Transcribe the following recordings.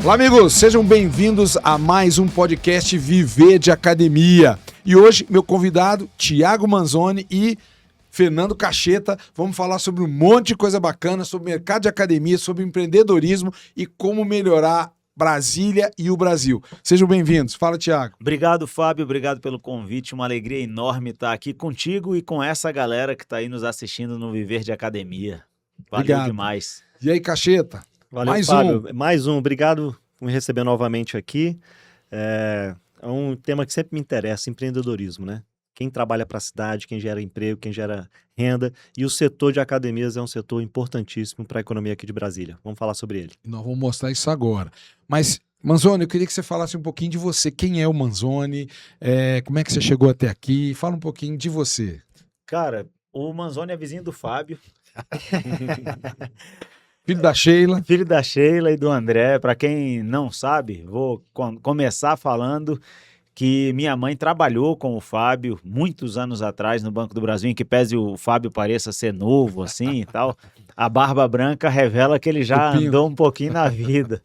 Olá, amigos, sejam bem-vindos a mais um podcast Viver de Academia. E hoje, meu convidado, Thiago Manzoni e Fernando Cacheta, vamos falar sobre um monte de coisa bacana, sobre mercado de academia, sobre empreendedorismo e como melhorar Brasília e o Brasil. Sejam bem-vindos. Fala, Thiago. Obrigado, Fábio. Obrigado pelo convite. Uma alegria enorme estar aqui contigo e com essa galera que está aí nos assistindo no Viver de Academia. Valeu Obrigado. Demais. E aí, Cacheta? Valeu, mais Fábio. um. Mais um. Obrigado por me receber novamente aqui. É um tema que sempre me interessa, empreendedorismo, né? Quem trabalha para a cidade, quem gera emprego, quem gera renda. E o setor de academias é um setor importantíssimo para a economia aqui de Brasília. Vamos falar sobre ele. Nós vamos mostrar isso agora. Mas, Manzoni, eu queria que você falasse um pouquinho de você. Quem é o Manzoni? Como é que você chegou até aqui? Fala um pouquinho de você. Cara, o Manzoni é vizinho do Fábio. Filho da Sheila. Filho da Sheila e do André. Para quem não sabe, vou começar falando que minha mãe trabalhou com o Fábio muitos anos atrás no Banco do Brasil, em que pese o Fábio pareça ser novo assim e tal, a barba branca revela que ele já andou um pouquinho na vida.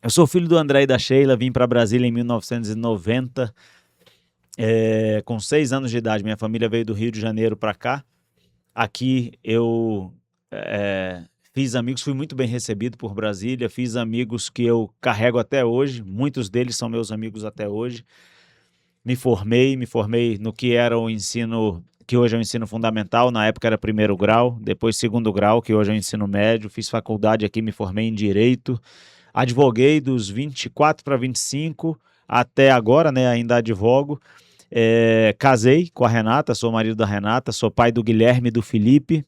Eu sou filho do André e da Sheila, vim para Brasília em 1990, com 6 anos de idade. Minha família veio do Rio de Janeiro para cá. Aqui eu fiz amigos, fui muito bem recebido por Brasília, fiz amigos que eu carrego até hoje, muitos deles são meus amigos até hoje. Me formei no que era o ensino, que hoje é o ensino fundamental, na época era 1º grau, depois 2º grau, que hoje é o ensino médio, fiz faculdade aqui, me formei em Direito, advoguei dos 24 para 25, até agora, né, ainda advogo. Casei com a Renata, sou marido da Renata, sou pai do Guilherme e do Felipe,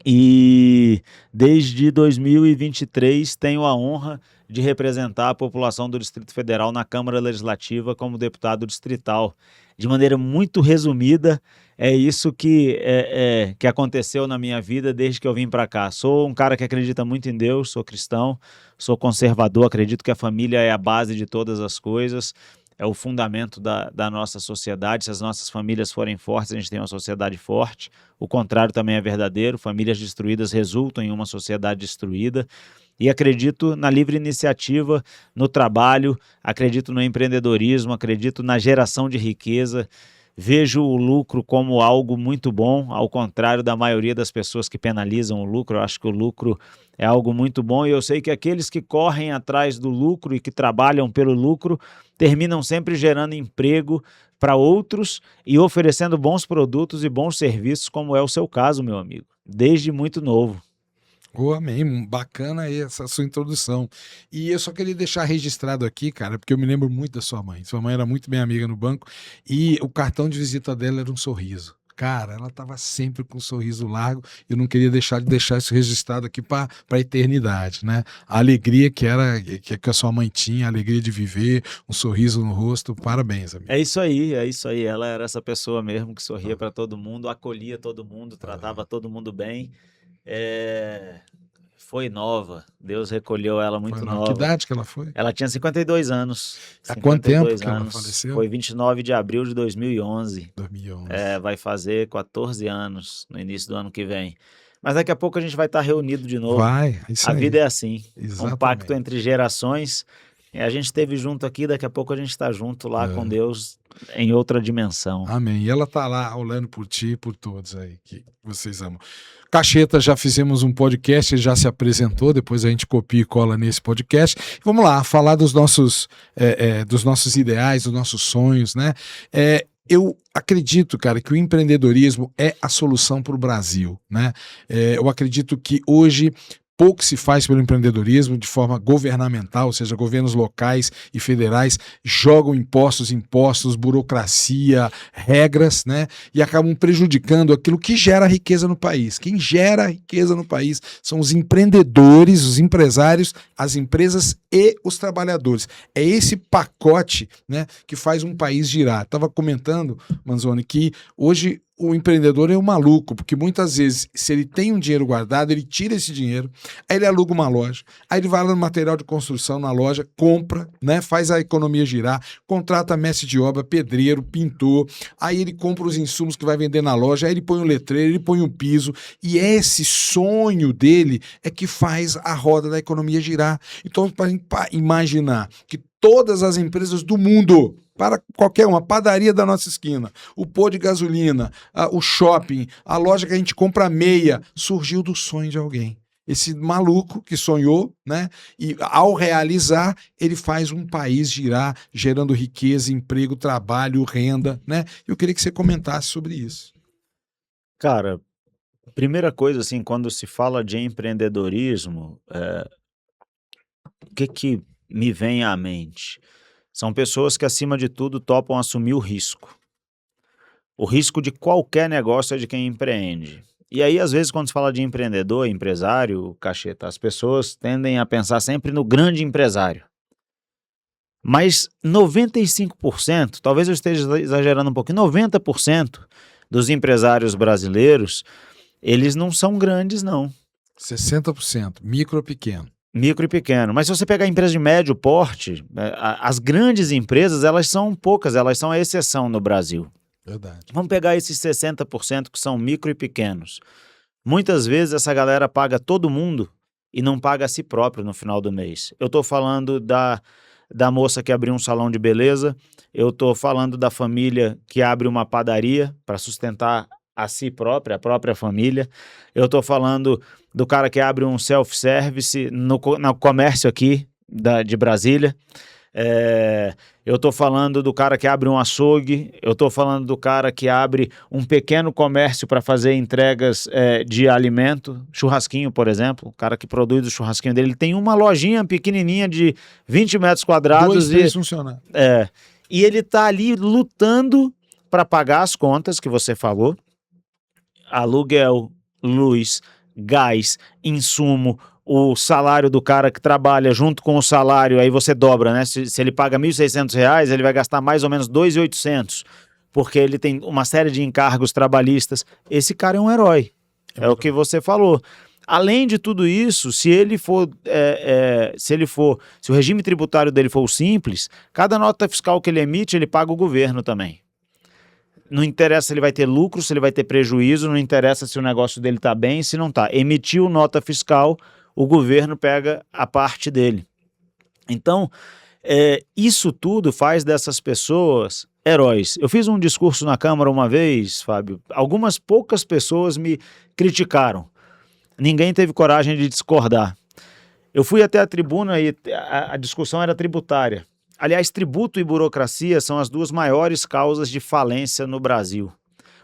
e desde 2023 tenho a honra de representar a população do Distrito Federal na Câmara Legislativa como deputado distrital. De maneira muito resumida, é isso que aconteceu na minha vida desde que eu vim para cá. Sou um cara que acredita muito em Deus, sou cristão, sou conservador, acredito que a família é a base de todas as coisas, é o fundamento da nossa sociedade. Se as nossas famílias forem fortes, a gente tem uma sociedade forte. O contrário também é verdadeiro. Famílias destruídas resultam em uma sociedade destruída. E acredito na livre iniciativa, no trabalho, acredito no empreendedorismo, acredito na geração de riqueza. Vejo o lucro como algo muito bom, ao contrário da maioria das pessoas que penalizam o lucro. Eu acho que o lucro é algo muito bom e eu sei que aqueles que correm atrás do lucro e que trabalham pelo lucro terminam sempre gerando emprego para outros e oferecendo bons produtos e bons serviços, como é o seu caso, meu amigo, desde muito novo. Amém, bacana aí essa sua introdução. E eu só queria deixar registrado aqui, cara, porque eu me lembro muito da sua mãe. Sua mãe era muito minha amiga no banco e o cartão de visita dela era um sorriso. Cara, ela estava sempre com um sorriso largo e eu não queria deixar isso registrado aqui para a eternidade, né? A alegria que a sua mãe tinha, a alegria de viver, um sorriso no rosto. Parabéns, amigo. É isso aí. Ela era essa pessoa mesmo que sorria para todo mundo, acolhia todo mundo, tratava todo mundo bem. Foi nova, Deus recolheu ela muito nova. Que idade que ela foi? Ela tinha 52 anos. Há quanto tempo que ela faleceu? Foi 29 de abril de 2011. 2011. Vai fazer 14 anos no início do ano que vem. Mas daqui a pouco a gente vai estar reunido de novo. A vida é assim, um pacto entre gerações. A gente esteve junto aqui, daqui a pouco a gente está junto lá com Deus em outra dimensão. Amém. E ela está lá olhando por ti e por todos aí que vocês amam. Cacheta, já fizemos um podcast, ele já se apresentou, depois a gente copia e cola nesse podcast. Vamos lá, falar dos nossos ideais, dos nossos sonhos, né? Eu acredito, cara, que o empreendedorismo é a solução para o Brasil, né? Eu acredito que hoje pouco se faz pelo empreendedorismo de forma governamental, ou seja, governos locais e federais jogam impostos, burocracia, regras, né? E acabam prejudicando aquilo que gera riqueza no país. Quem gera riqueza no país são os empreendedores, os empresários, as empresas e os trabalhadores. É esse pacote, né, que faz um país girar. Estava comentando, Manzoni, que hoje o empreendedor é um maluco, porque muitas vezes, se ele tem um dinheiro guardado, ele tira esse dinheiro, aí ele aluga uma loja, aí ele vai lá no material de construção na loja, compra, né, faz a economia girar, contrata mestre de obra, pedreiro, pintor, aí ele compra os insumos que vai vender na loja, aí ele põe um letreiro, ele põe um piso, e esse sonho dele é que faz a roda da economia girar. Então, para imaginar que todas as empresas do mundo, para qualquer uma, a padaria da nossa esquina, o pô de gasolina, o shopping, a loja que a gente compra meia, surgiu do sonho de alguém. Esse maluco que sonhou, né? E ao realizar, ele faz um país girar, gerando riqueza, emprego, trabalho, renda, né? Eu queria que você comentasse sobre isso. Cara, primeira coisa, assim, quando se fala de empreendedorismo, o que me vem à mente? São pessoas que, acima de tudo, topam assumir o risco. O risco de qualquer negócio é de quem empreende. E aí, às vezes, quando se fala de empreendedor, empresário, Cacheta, as pessoas tendem a pensar sempre no grande empresário. Mas 95%, talvez eu esteja exagerando um pouquinho, 90% dos empresários brasileiros, eles não são grandes, não. 60%, micro pequeno. Micro e pequeno. Mas se você pegar a empresa de médio porte, as grandes empresas, elas são poucas, elas são a exceção no Brasil. Verdade. Vamos pegar esses 60% que são micro e pequenos. Muitas vezes essa galera paga todo mundo e não paga a si próprio no final do mês. Eu estou falando da moça que abriu um salão de beleza, eu estou falando da família que abre uma padaria para sustentar a si própria, a própria família. Eu estou falando do cara que abre um self-service no comércio aqui de Brasília. Eu estou falando do cara que abre um açougue. Eu estou falando do cara que abre um pequeno comércio para fazer entregas de alimento, churrasquinho, por exemplo. O cara que produz o churrasquinho dele, ele tem uma lojinha pequenininha de 20 metros quadrados. 2 funcionários. E ele está ali lutando para pagar as contas que você falou. Aluguel, luz, gás, insumo, o salário do cara que trabalha junto com o salário, aí você dobra, né? Se ele paga R$ 1.600, ele vai gastar mais ou menos R$ 2.800, porque ele tem uma série de encargos trabalhistas. Esse cara é um herói, é o que você falou. Além de tudo isso, se o regime tributário dele for simples, cada nota fiscal que ele emite, ele paga o governo também. Não interessa se ele vai ter lucro, se ele vai ter prejuízo, não interessa se o negócio dele está bem, se não está. Emitiu nota fiscal, o governo pega a parte dele. Então, isso tudo faz dessas pessoas heróis. Eu fiz um discurso na Câmara uma vez, Fábio. Algumas poucas pessoas me criticaram. Ninguém teve coragem de discordar. Eu fui até a tribuna e a discussão era tributária. Aliás, tributo e burocracia são as duas maiores causas de falência no Brasil.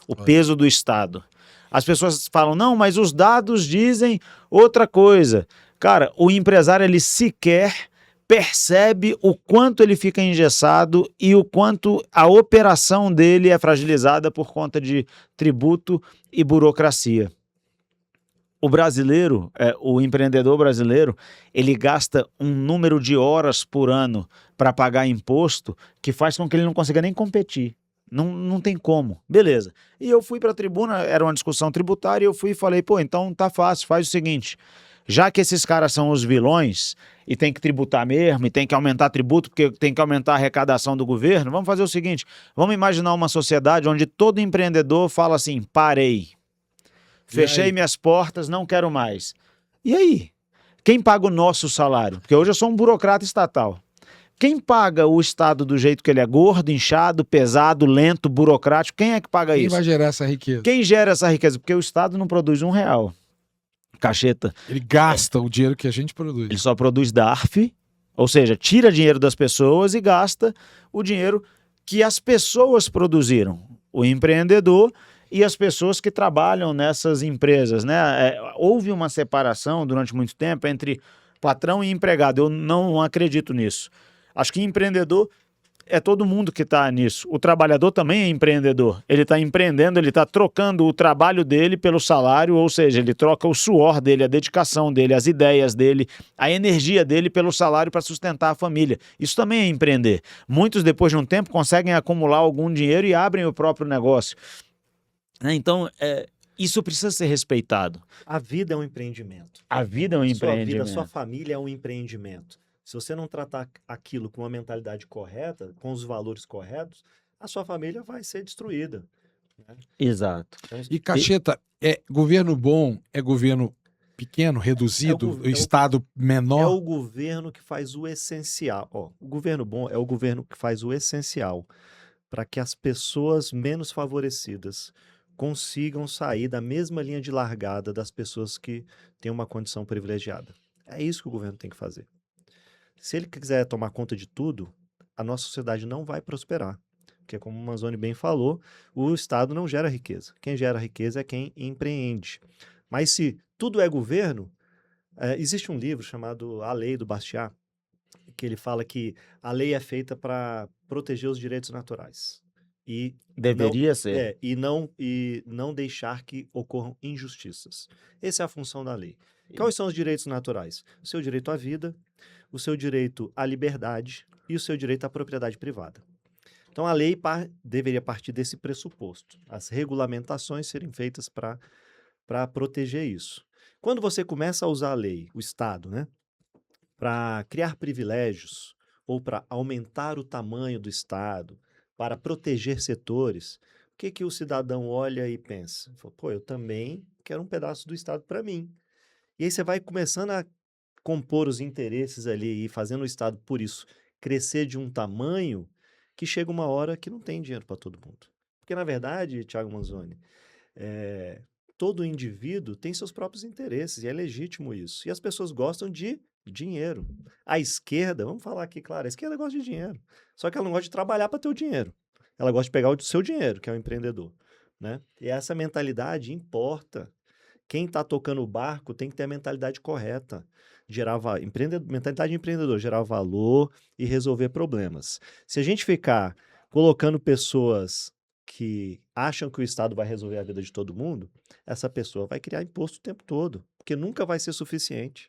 O peso do Estado. As pessoas falam, não, mas os dados dizem outra coisa. Cara, o empresário, ele sequer percebe o quanto ele fica engessado e o quanto a operação dele é fragilizada por conta de tributo e burocracia. O brasileiro, o empreendedor brasileiro, ele gasta um número de horas por ano para pagar imposto que faz com que ele não consiga nem competir. Não tem como. Beleza. E eu fui para a tribuna, era uma discussão tributária, e eu fui e falei, então tá fácil, faz o seguinte, já que esses caras são os vilões e tem que tributar mesmo, e tem que aumentar tributo porque tem que aumentar a arrecadação do governo, vamos fazer o seguinte, vamos imaginar uma sociedade onde todo empreendedor fala assim, parei. Fechei minhas portas, não quero mais. E aí? Quem paga o nosso salário? Porque hoje eu sou um burocrata estatal. Quem paga o Estado do jeito que ele é gordo, inchado, pesado, lento, burocrático? Quem é que paga isso? Quem vai gerar essa riqueza? Quem gera essa riqueza? Porque o Estado não produz R$1. Cacheta. Ele gasta o dinheiro que a gente produz. Ele só produz DARF, ou seja, tira dinheiro das pessoas e gasta o dinheiro que as pessoas produziram. O empreendedor e as pessoas que trabalham nessas empresas, né? Houve uma separação durante muito tempo entre patrão e empregado. Eu não acredito nisso. Acho que empreendedor é todo mundo que está nisso. O trabalhador também é empreendedor. Ele está empreendendo, ele está trocando o trabalho dele pelo salário, ou seja, ele troca o suor dele, a dedicação dele, as ideias dele, a energia dele pelo salário para sustentar a família. Isso também é empreender. Muitos, depois de um tempo, conseguem acumular algum dinheiro e abrem o próprio negócio. né? Então, isso precisa ser respeitado. A vida é um empreendimento. A vida é um Sua vida, empreendimento. sua família é um empreendimento. Se você não tratar aquilo com uma mentalidade correta, com os valores corretos, a sua família vai ser destruída, né? Exato. Então, E Cacheta, governo bom é governo pequeno, reduzido, Estado é menor? o governo que faz o essencial. Ó, o governo bom é o governo que faz o essencial para que as pessoas menos favorecidas consigam sair da mesma linha de largada das pessoas que têm uma condição privilegiada. É isso que o governo tem que fazer. Se ele quiser tomar conta de tudo, a nossa sociedade não vai prosperar. Porque, como o Manzoni bem falou, o Estado não gera riqueza. Quem gera riqueza é quem empreende. Mas se tudo é governo, existe um livro chamado A Lei do Bastiat, que ele fala que a lei é feita para proteger os direitos naturais. E Deveria ser. e não deixar que ocorram injustiças. Essa é a função da lei. Quais são os direitos naturais? O seu direito à vida, o seu direito à liberdade e o seu direito à propriedade privada. Então, a lei deveria partir desse pressuposto. As regulamentações serem feitas para proteger isso. Quando você começa a usar a lei, o Estado, né, para criar privilégios ou para aumentar o tamanho do Estado, para proteger setores, o que o cidadão olha e pensa? Fala, pô, eu também quero um pedaço do Estado para mim. E aí você vai começando a compor os interesses ali e fazendo o Estado, por isso, crescer de um tamanho que chega uma hora que não tem dinheiro para todo mundo. Porque, na verdade, Thiago Manzoni, todo indivíduo tem seus próprios interesses e é legítimo isso. E as pessoas gostam de dinheiro. A esquerda, vamos falar aqui, claro, a esquerda gosta de dinheiro. Só que ela não gosta de trabalhar para ter o dinheiro. Ela gosta de pegar o seu dinheiro, que é o empreendedor, né? E essa mentalidade importa. Quem está tocando o barco tem que ter a mentalidade correta. Mentalidade de empreendedor, gerar valor e resolver problemas. Se a gente ficar colocando pessoas que acham que o Estado vai resolver a vida de todo mundo, essa pessoa vai criar imposto o tempo todo, porque nunca vai ser suficiente.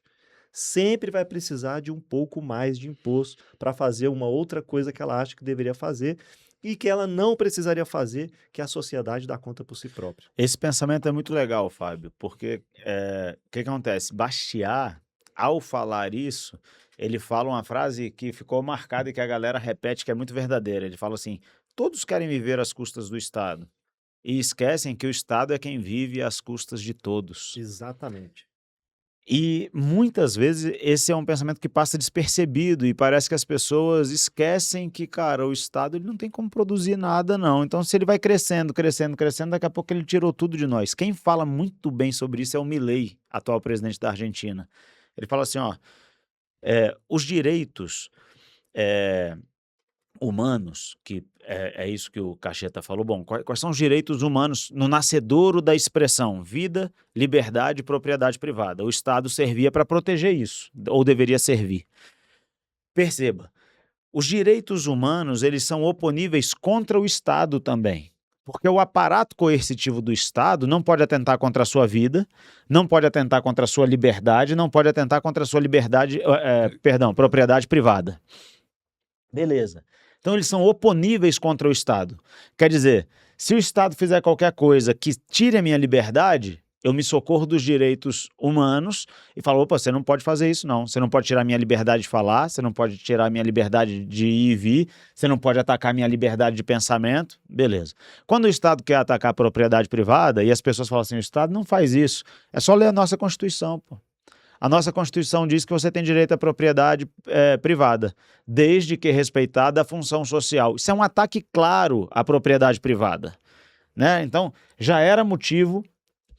Sempre vai precisar de um pouco mais de imposto para fazer uma outra coisa que ela acha que deveria fazer e que ela não precisaria fazer, que a sociedade dá conta por si própria. Esse pensamento é muito legal, Fábio, porque o que acontece? Bastiat, ao falar isso, ele fala uma frase que ficou marcada e que a galera repete, que é muito verdadeira. Ele fala assim: todos querem viver às custas do Estado e esquecem que o Estado é quem vive às custas de todos. Exatamente. E muitas vezes esse é um pensamento que passa despercebido e parece que as pessoas esquecem que, cara, o Estado ele não tem como produzir nada, não. Então, se ele vai crescendo, crescendo, crescendo, daqui a pouco ele tirou tudo de nós. Quem fala muito bem sobre isso é o Milei, atual presidente da Argentina. Ele fala assim, ó, os direitos humanos, que é isso que o Cacheta falou, bom, quais são os direitos humanos no nascedouro da expressão vida, liberdade e propriedade privada? O Estado servia para proteger isso, ou deveria servir. Perceba, os direitos humanos, eles são oponíveis contra o Estado também, porque o aparato coercitivo do Estado não pode atentar contra a sua vida, não pode atentar contra a sua liberdade, não pode atentar contra a sua propriedade privada. Beleza. Então, eles são oponíveis contra o Estado. Quer dizer, se o Estado fizer qualquer coisa que tire a minha liberdade, eu me socorro dos direitos humanos e falo, opa, você não pode fazer isso não. Você não pode tirar a minha liberdade de falar, você não pode tirar a minha liberdade de ir e vir, você não pode atacar a minha liberdade de pensamento. Beleza. Quando o Estado quer atacar a propriedade privada e as pessoas falam assim, o Estado não faz isso, é só ler a nossa Constituição, pô. A nossa Constituição diz que você tem direito à propriedade privada, desde que respeitada a função social. Isso é um ataque claro à propriedade privada, né? Então, já era motivo,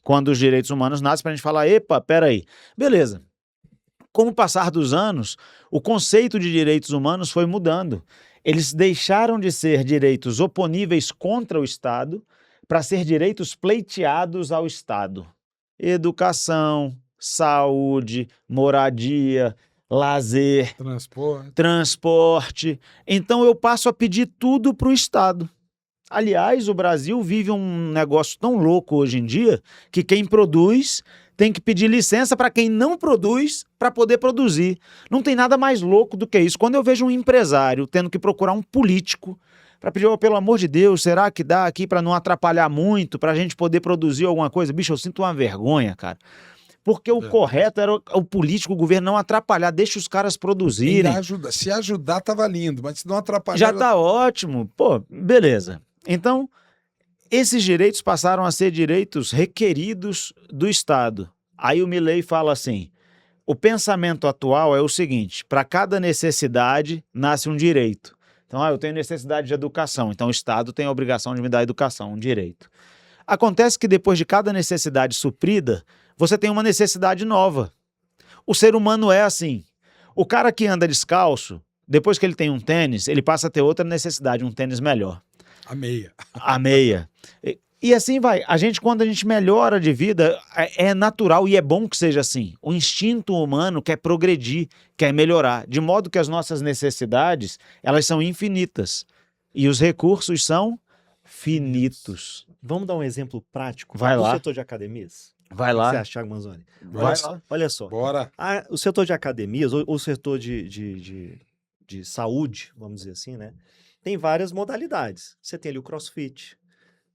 quando os direitos humanos nascem, para a gente falar, epa, peraí, beleza. Com o passar dos anos, o conceito de direitos humanos foi mudando. Eles deixaram de ser direitos oponíveis contra o Estado para ser direitos pleiteados ao Estado. Educação, saúde, moradia, lazer, transporte. Então eu passo a pedir tudo para o Estado. Aliás, o Brasil vive um negócio tão louco hoje em dia que quem produz tem que pedir licença para quem não produz para poder produzir. Não tem nada mais louco do que isso. Quando eu vejo um empresário tendo que procurar um político para pedir, pelo amor de Deus, será que dá aqui para não atrapalhar muito, para a gente poder produzir alguma coisa? Bicho, eu sinto uma vergonha, cara. Porque o correto era o político, o governo não atrapalhar, deixa os caras produzirem. Se ajudar, tava lindo, mas se não atrapalhar... Já tá ótimo. Pô, beleza. Então, esses direitos passaram a ser direitos requeridos do Estado. Aí o Milei fala assim, o pensamento atual é o seguinte, para cada necessidade nasce um direito. Então, eu tenho necessidade de educação, então o Estado tem a obrigação de me dar educação, um direito. Acontece que depois de cada necessidade suprida, você tem uma necessidade nova. O ser humano é assim. O cara que anda descalço, depois que ele tem um tênis, ele passa a ter outra necessidade, um tênis melhor. A meia. A meia. E assim vai. Quando a gente melhora de vida, é natural e é bom que seja assim. O instinto humano quer progredir, quer melhorar. De modo que as nossas necessidades, elas são infinitas. E os recursos são finitos. Vamos dar um exemplo prático Vai do lá. setor de academias? Vai O que lá. você acha, Thiago Manzoni? Vai lá. Olha só. Bora. O setor de academias, ou o setor de saúde, vamos dizer assim, né? Tem várias modalidades. Você tem ali o CrossFit,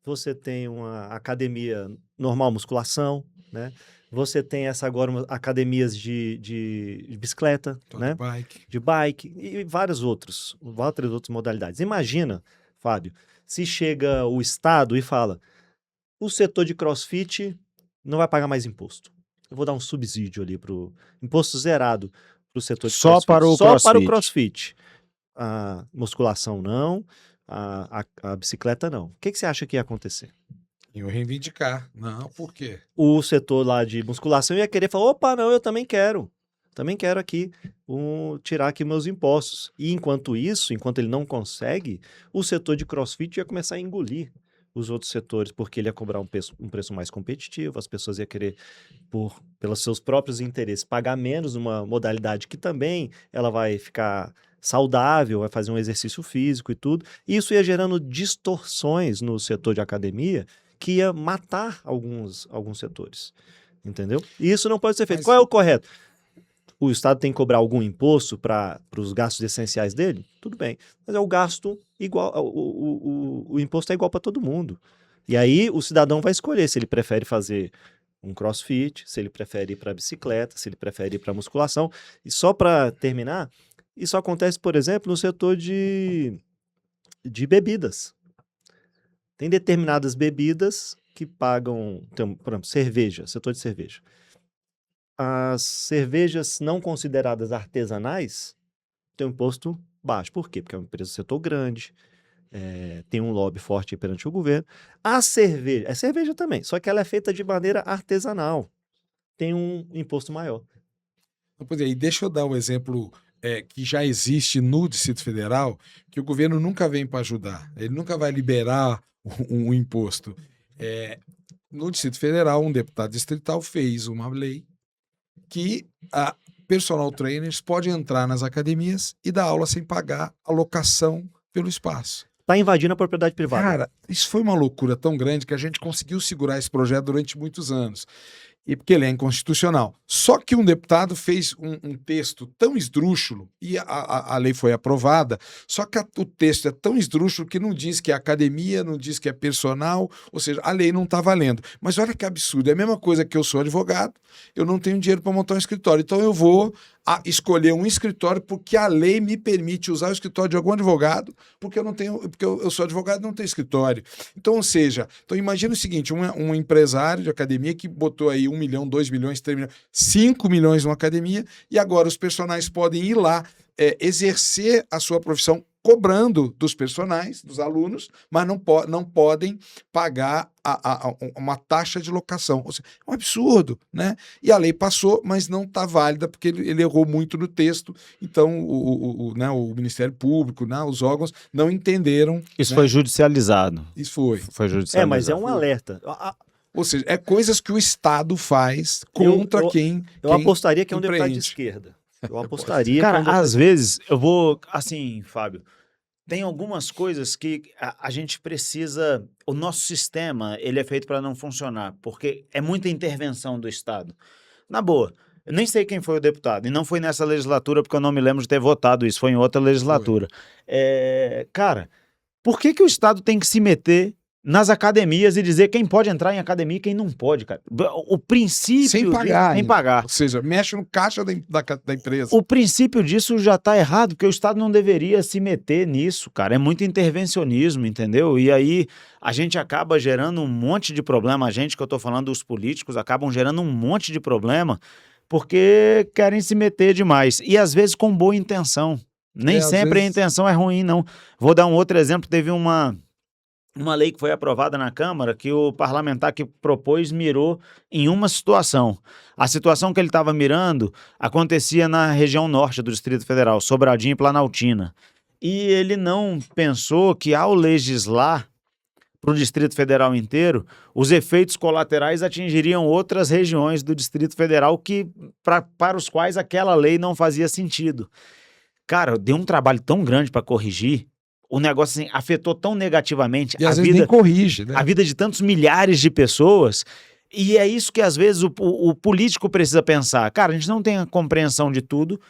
você tem uma academia normal, musculação, né? Você tem academias de bicicleta, né? De bike e várias outras modalidades. Imagina, Fábio, se chega o Estado e fala, o setor de CrossFit não vai pagar mais imposto. Eu vou dar um subsídio ali pro imposto zerado para o setor de Só CrossFit. para o Só CrossFit. para o CrossFit. A musculação não, a bicicleta não. O que você acha que ia acontecer? Eu reivindicar. Não, por quê? O setor lá de musculação ia querer falar, opa, não, eu também quero. Também quero aqui tirar aqui meus impostos. E enquanto ele não consegue, o setor de CrossFit ia começar a engolir os outros setores, porque ele ia cobrar um preço mais competitivo, as pessoas iam querer, pelos seus próprios interesses, pagar menos numa modalidade que também ela vai ficar saudável, vai fazer um exercício físico e tudo. E isso ia gerando distorções no setor de academia que ia matar alguns setores, entendeu? E isso não pode ser feito. Qual é o correto? O Estado tem que cobrar algum imposto para os gastos essenciais dele? Tudo bem. Mas é o gasto igual, o imposto é igual para todo mundo. E aí o cidadão vai escolher se ele prefere fazer um CrossFit, se ele prefere ir para a bicicleta, se ele prefere ir para a musculação. E só para terminar, isso acontece, por exemplo, no setor de bebidas. Tem determinadas bebidas que pagam, por exemplo, cerveja, setor de cerveja. As cervejas não consideradas artesanais têm um imposto baixo. Por quê? Porque é uma empresa do setor grande, tem um lobby forte perante o governo. A cerveja, é cerveja também, só que ela é feita de maneira artesanal. Tem um imposto maior. Pois é, e deixa eu dar um exemplo que já existe no Distrito Federal, que o governo nunca vem para ajudar. Ele nunca vai liberar um imposto. No Distrito Federal, um deputado distrital fez uma lei que a personal trainers pode entrar nas academias e dar aula sem pagar a locação pelo espaço. Está invadindo a propriedade privada. Cara, isso foi uma loucura tão grande que a gente conseguiu segurar esse projeto durante muitos anos. E porque ele é inconstitucional. Só que um deputado fez um texto tão esdrúxulo, e a lei foi aprovada, só que o texto é tão esdrúxulo que não diz que é academia, não diz que é personal, ou seja, a lei não está valendo. Mas olha que absurdo, é a mesma coisa que eu sou advogado, eu não tenho dinheiro para montar um escritório, então eu vou escolher um escritório porque a lei me permite usar o escritório de algum advogado, porque eu sou advogado e não tenho escritório. Então, ou seja, imagina o seguinte, um empresário de academia que botou aí 1 milhão, 2 milhões, 3 milhões, 5 milhões numa academia, e agora os personagens podem ir lá exercer a sua profissão cobrando dos personagens, dos alunos, mas não podem pagar uma taxa de locação. Ou seja, é um absurdo, né? E a lei passou, mas não está válida, porque ele errou muito no texto, então o Ministério Público, né, os órgãos não entenderam. Isso, né? foi judicializado. Isso foi. Foi judicializado. Mas é um alerta. Ou seja, é coisas que o Estado faz contra quem apostaria que é um deputado de empreende. esquerda. Eu apostaria Cara, que é um às vezes eu vou, assim, Fábio, tem algumas coisas que a gente precisa, o nosso sistema, ele é feito para não funcionar, porque é muita intervenção do Estado. Na boa, eu nem sei quem foi o deputado, e não foi nessa legislatura, porque eu não me lembro de ter votado isso, foi em outra legislatura. Cara, Por que o Estado tem que se meter nas academias e dizer quem pode entrar em academia e quem não pode, cara? O princípio... Sem pagar. Sem ainda. pagar. Ou seja, mexe no caixa da empresa. O princípio disso já tá errado, porque o Estado não deveria se meter nisso, cara. É muito intervencionismo, entendeu? E aí a gente acaba gerando um monte de problema. A gente, que eu tô falando, os políticos, acabam gerando um monte de problema porque querem se meter demais. E às vezes com boa intenção. Nem às sempre a vezes- intenção é ruim, não. Vou dar um outro exemplo. Teve uma lei que foi aprovada na Câmara que o parlamentar que propôs mirou em uma situação. A situação que ele estava mirando acontecia na região norte do Distrito Federal, Sobradinho e Planaltina. E ele não pensou que, ao legislar para o Distrito Federal inteiro, os efeitos colaterais atingiriam outras regiões do Distrito Federal para os quais aquela lei não fazia sentido. Cara, deu um trabalho tão grande para corrigir. O negócio assim, afetou tão negativamente E às vezes nem corrige, né? a vida de tantos milhares de pessoas. E é isso que às vezes o político precisa pensar. Cara, a gente não tem a compreensão de tudo.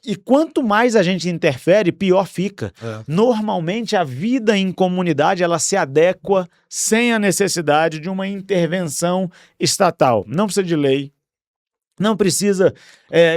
E quanto mais a gente interfere, pior fica. É. Normalmente a vida em comunidade ela se adequa sem a necessidade de uma intervenção estatal. Não precisa de lei. Não precisa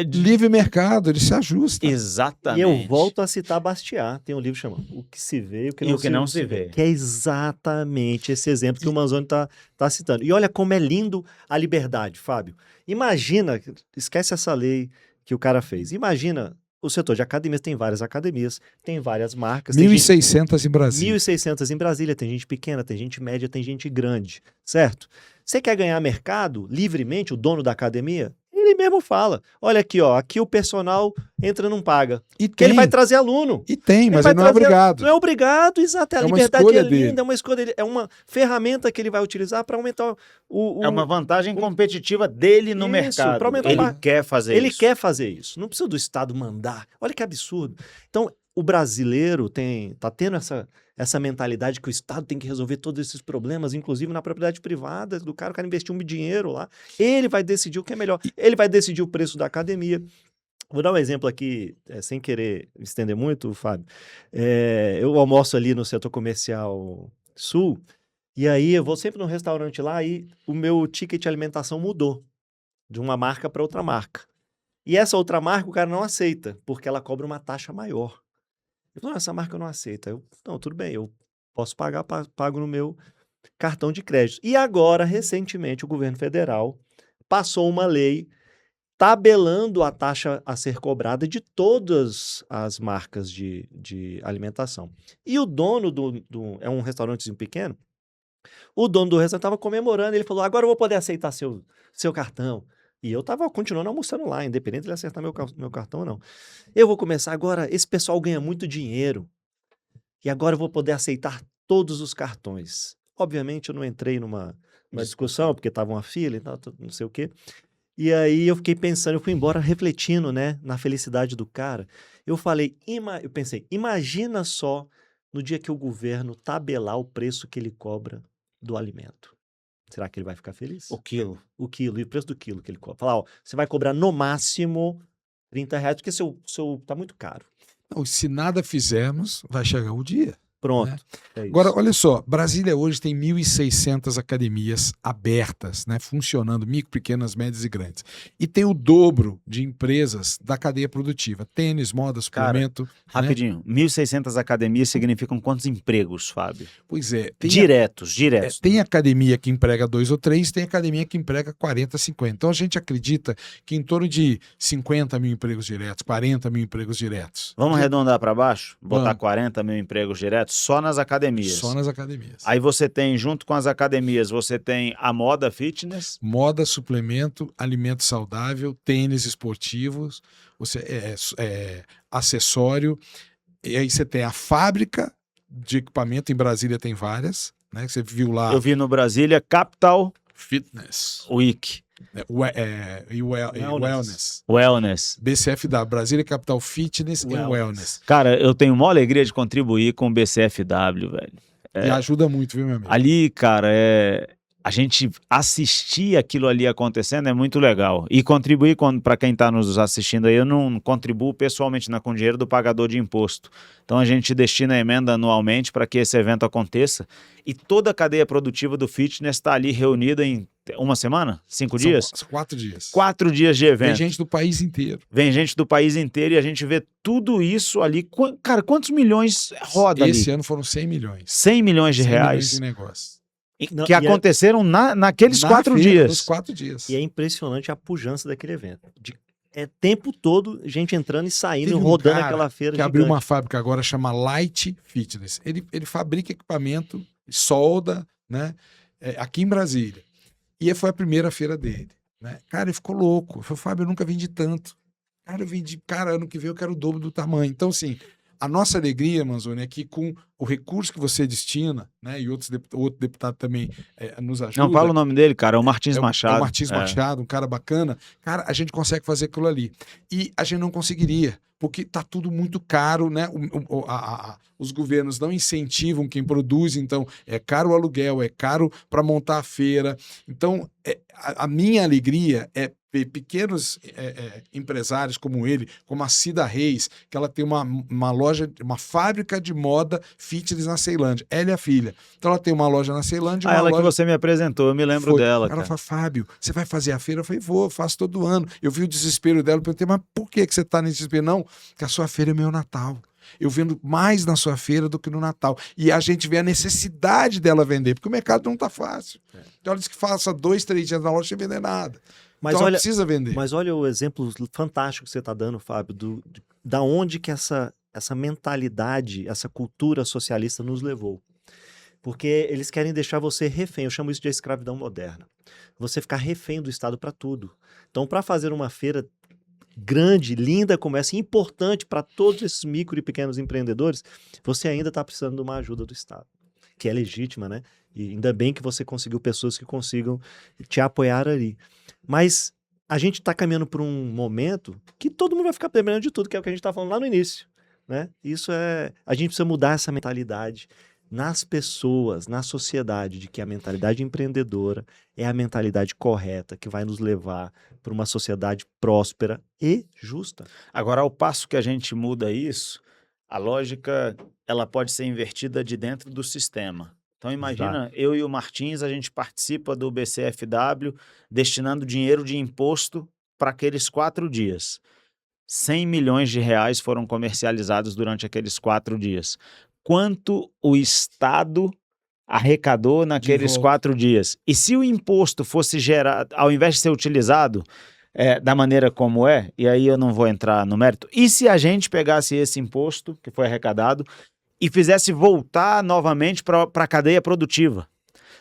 de... Livre mercado, ele se ajusta. Exatamente. E eu volto a citar Bastiat, tem um livro chamado O que se vê e o que E não, o que não se vê. Que é exatamente esse exemplo que o Manzoni tá citando. E olha como é lindo a liberdade, Fábio. Imagina, esquece essa lei que o cara fez. Imagina, o setor de academias tem várias academias, tem várias marcas. 1.600 em Brasília. 1.600 em Brasília, tem gente pequena, tem gente média, tem gente grande, certo? Você quer ganhar mercado livremente, o dono da academia? Ele mesmo fala, olha aqui, ó, aqui o personal entra não paga. E Porque ele tem, vai trazer aluno. e tem, mas vai ele não é trazer- obrigado. Não é obrigado, exato. A É uma liberdade escolha é linda, dele. é uma escolha dele. É uma ferramenta que ele vai utilizar para aumentar o... É uma vantagem competitiva dele no Isso, mercado. pra aumentar Ele o mar- quer fazer Ele isso. quer fazer isso. Não precisa do Estado mandar. Olha que absurdo. Então, o brasileiro tá tendo essa mentalidade que o Estado tem que resolver todos esses problemas, inclusive na propriedade privada do cara, o cara investir um dinheiro lá. Ele vai decidir o que é melhor. Ele vai decidir o preço da academia. Vou dar um exemplo aqui, sem querer estender muito, Fábio. Eu almoço ali no setor comercial sul, e aí eu vou sempre num restaurante lá e o meu ticket de alimentação mudou de uma marca para outra marca. E essa outra marca o cara não aceita, porque ela cobra uma taxa maior. Eu falo, essa marca eu não aceito. Não, tudo bem, eu posso pagar, pago no meu cartão de crédito. E agora, recentemente, o governo federal passou uma lei tabelando a taxa a ser cobrada de todas as marcas de alimentação. E o dono é um restaurantezinho pequeno, o dono do restaurante estava comemorando, ele falou, agora eu vou poder aceitar seu cartão. E eu estava continuando almoçando lá, independente de ele acertar meu cartão ou não. Eu vou começar agora, esse pessoal ganha muito dinheiro, e agora eu vou poder aceitar todos os cartões. Obviamente eu não entrei numa discussão, porque estava uma fila e tal, não sei o quê. E aí eu fiquei pensando, eu fui embora refletindo, né, na felicidade do cara. Eu pensei, imagina só no dia que o governo tabelar o preço que ele cobra do alimento. Será que ele vai ficar feliz? O quilo. O quilo, e o preço do quilo que ele cobra. Falar, ó, você vai cobrar no máximo R$30, porque seu tá muito caro. Não, se nada fizermos, vai chegar o dia. Pronto. Né? É isso. Agora, olha só, Brasília hoje tem 1.600 academias abertas, né, funcionando, micro, pequenas, médias e grandes. E tem o dobro de empresas da cadeia produtiva. Tênis, moda, suplemento. Rapidinho, 1.600 academias significam quantos empregos, Fábio? Pois é. Tem Diretos. tem academia que emprega 2 ou 3, tem academia que emprega 40, 50. Então a gente acredita que em torno de 50 mil empregos diretos, 40 mil empregos diretos. Vamos arredondar para baixo? Botar Vamos. 40 mil empregos diretos só nas academias. Só nas academias. Aí você tem, junto com as academias, você tem a moda fitness. Moda, suplemento, alimento saudável, tênis esportivos, acessório. E aí você tem a fábrica de equipamento, em Brasília tem várias, né? Você viu lá. Eu vi no Brasília Capital Fitness. Week. Wellness. BCFW, Brasília Capital Fitness e Wellness. Cara, eu tenho uma alegria de contribuir com o BCFW, velho. E ajuda muito, viu, meu amigo? Ali, cara, a gente assistir aquilo ali acontecendo é muito legal. E contribuir, para quem está nos assistindo aí, eu não contribuo pessoalmente, não, com dinheiro do pagador de imposto. Então a gente destina a emenda anualmente para que esse evento aconteça. E toda a cadeia produtiva do fitness está ali reunida em uma semana? 5 dias? 4 dias. 4 dias de evento. Vem gente do país inteiro. Vem gente do país inteiro e a gente vê tudo isso ali. Cara, quantos milhões roda ali? Esse ano foram 100 milhões. 100 milhões de 100 reais. milhões de negócio. Que aconteceram naqueles 4 dias. Nos 4 dias. E é impressionante a pujança daquele evento. É tempo todo, gente entrando e saindo, Teve um rodando cara aquela feira que gigante. abriu uma fábrica agora, chama Light Fitness. Ele fabrica equipamento, solda, né? Aqui em Brasília. E foi a primeira feira dele. Né? Cara, ele ficou louco. Ele falou, Fábio, eu nunca vendi tanto. Cara, ano que vem eu quero o dobro do tamanho. Então, assim, a nossa alegria, Manzoni, é que com o recurso que você destina, né? E outro deputado também nos ajuda. Não fala o nome dele, cara, é o Martins Machado. É o Martins Machado, um cara bacana. Cara, a gente consegue fazer aquilo ali. E a gente não conseguiria, porque tá tudo muito caro, né? Os governos não incentivam quem produz, então é caro o aluguel, é caro para montar a feira. Então, a minha alegria é ver pequenos empresários como ele, como a Cida Reis, que ela tem uma loja, uma fábrica de moda fitness na Ceilândia. Ela é a filha. Então ela tem uma loja na Ceilândia. Ela que você me apresentou, eu me lembro dela. Ela fala, Fábio, você vai fazer a feira? Eu falei, vou, eu faço todo ano. Eu vi o desespero dela, eu perguntei, mas por que você está nesse desespero? Não, porque a sua feira é meu Natal. Eu vendo mais na sua feira do que no Natal. E a gente vê a necessidade dela vender, porque o mercado não está fácil. Então ela diz que faça 2, 3 dias na loja sem vender nada. Mas então olha, ela precisa vender. Mas olha o exemplo fantástico que você está dando, Fábio, da onde que essa mentalidade, essa cultura socialista nos levou. Porque eles querem deixar você refém, eu chamo isso de escravidão moderna. Você ficar refém do Estado para tudo. Então, para fazer uma feira grande, linda como essa, importante para todos esses micro e pequenos empreendedores, você ainda está precisando de uma ajuda do Estado, que é legítima, né? E ainda bem que você conseguiu pessoas que consigam te apoiar ali. Mas a gente está caminhando para um momento que todo mundo vai ficar lembrando de tudo, que é o que a gente está falando lá no início, né? A gente precisa mudar essa mentalidade nas pessoas, na sociedade, de que a mentalidade empreendedora é a mentalidade correta, que vai nos levar para uma sociedade próspera e justa. Agora, ao passo que a gente muda isso, a lógica ela pode ser invertida de dentro do sistema. Então imagina, eu e o Martins, a gente participa do BCFW destinando dinheiro de imposto para aqueles 4 dias. 100 milhões de reais foram comercializados durante aqueles 4 dias. Quanto o Estado arrecadou naqueles 4 dias? E se o imposto fosse gerado, ao invés de ser utilizado da maneira como e aí eu não vou entrar no mérito, e se a gente pegasse esse imposto que foi arrecadado e fizesse voltar novamente para a cadeia produtiva,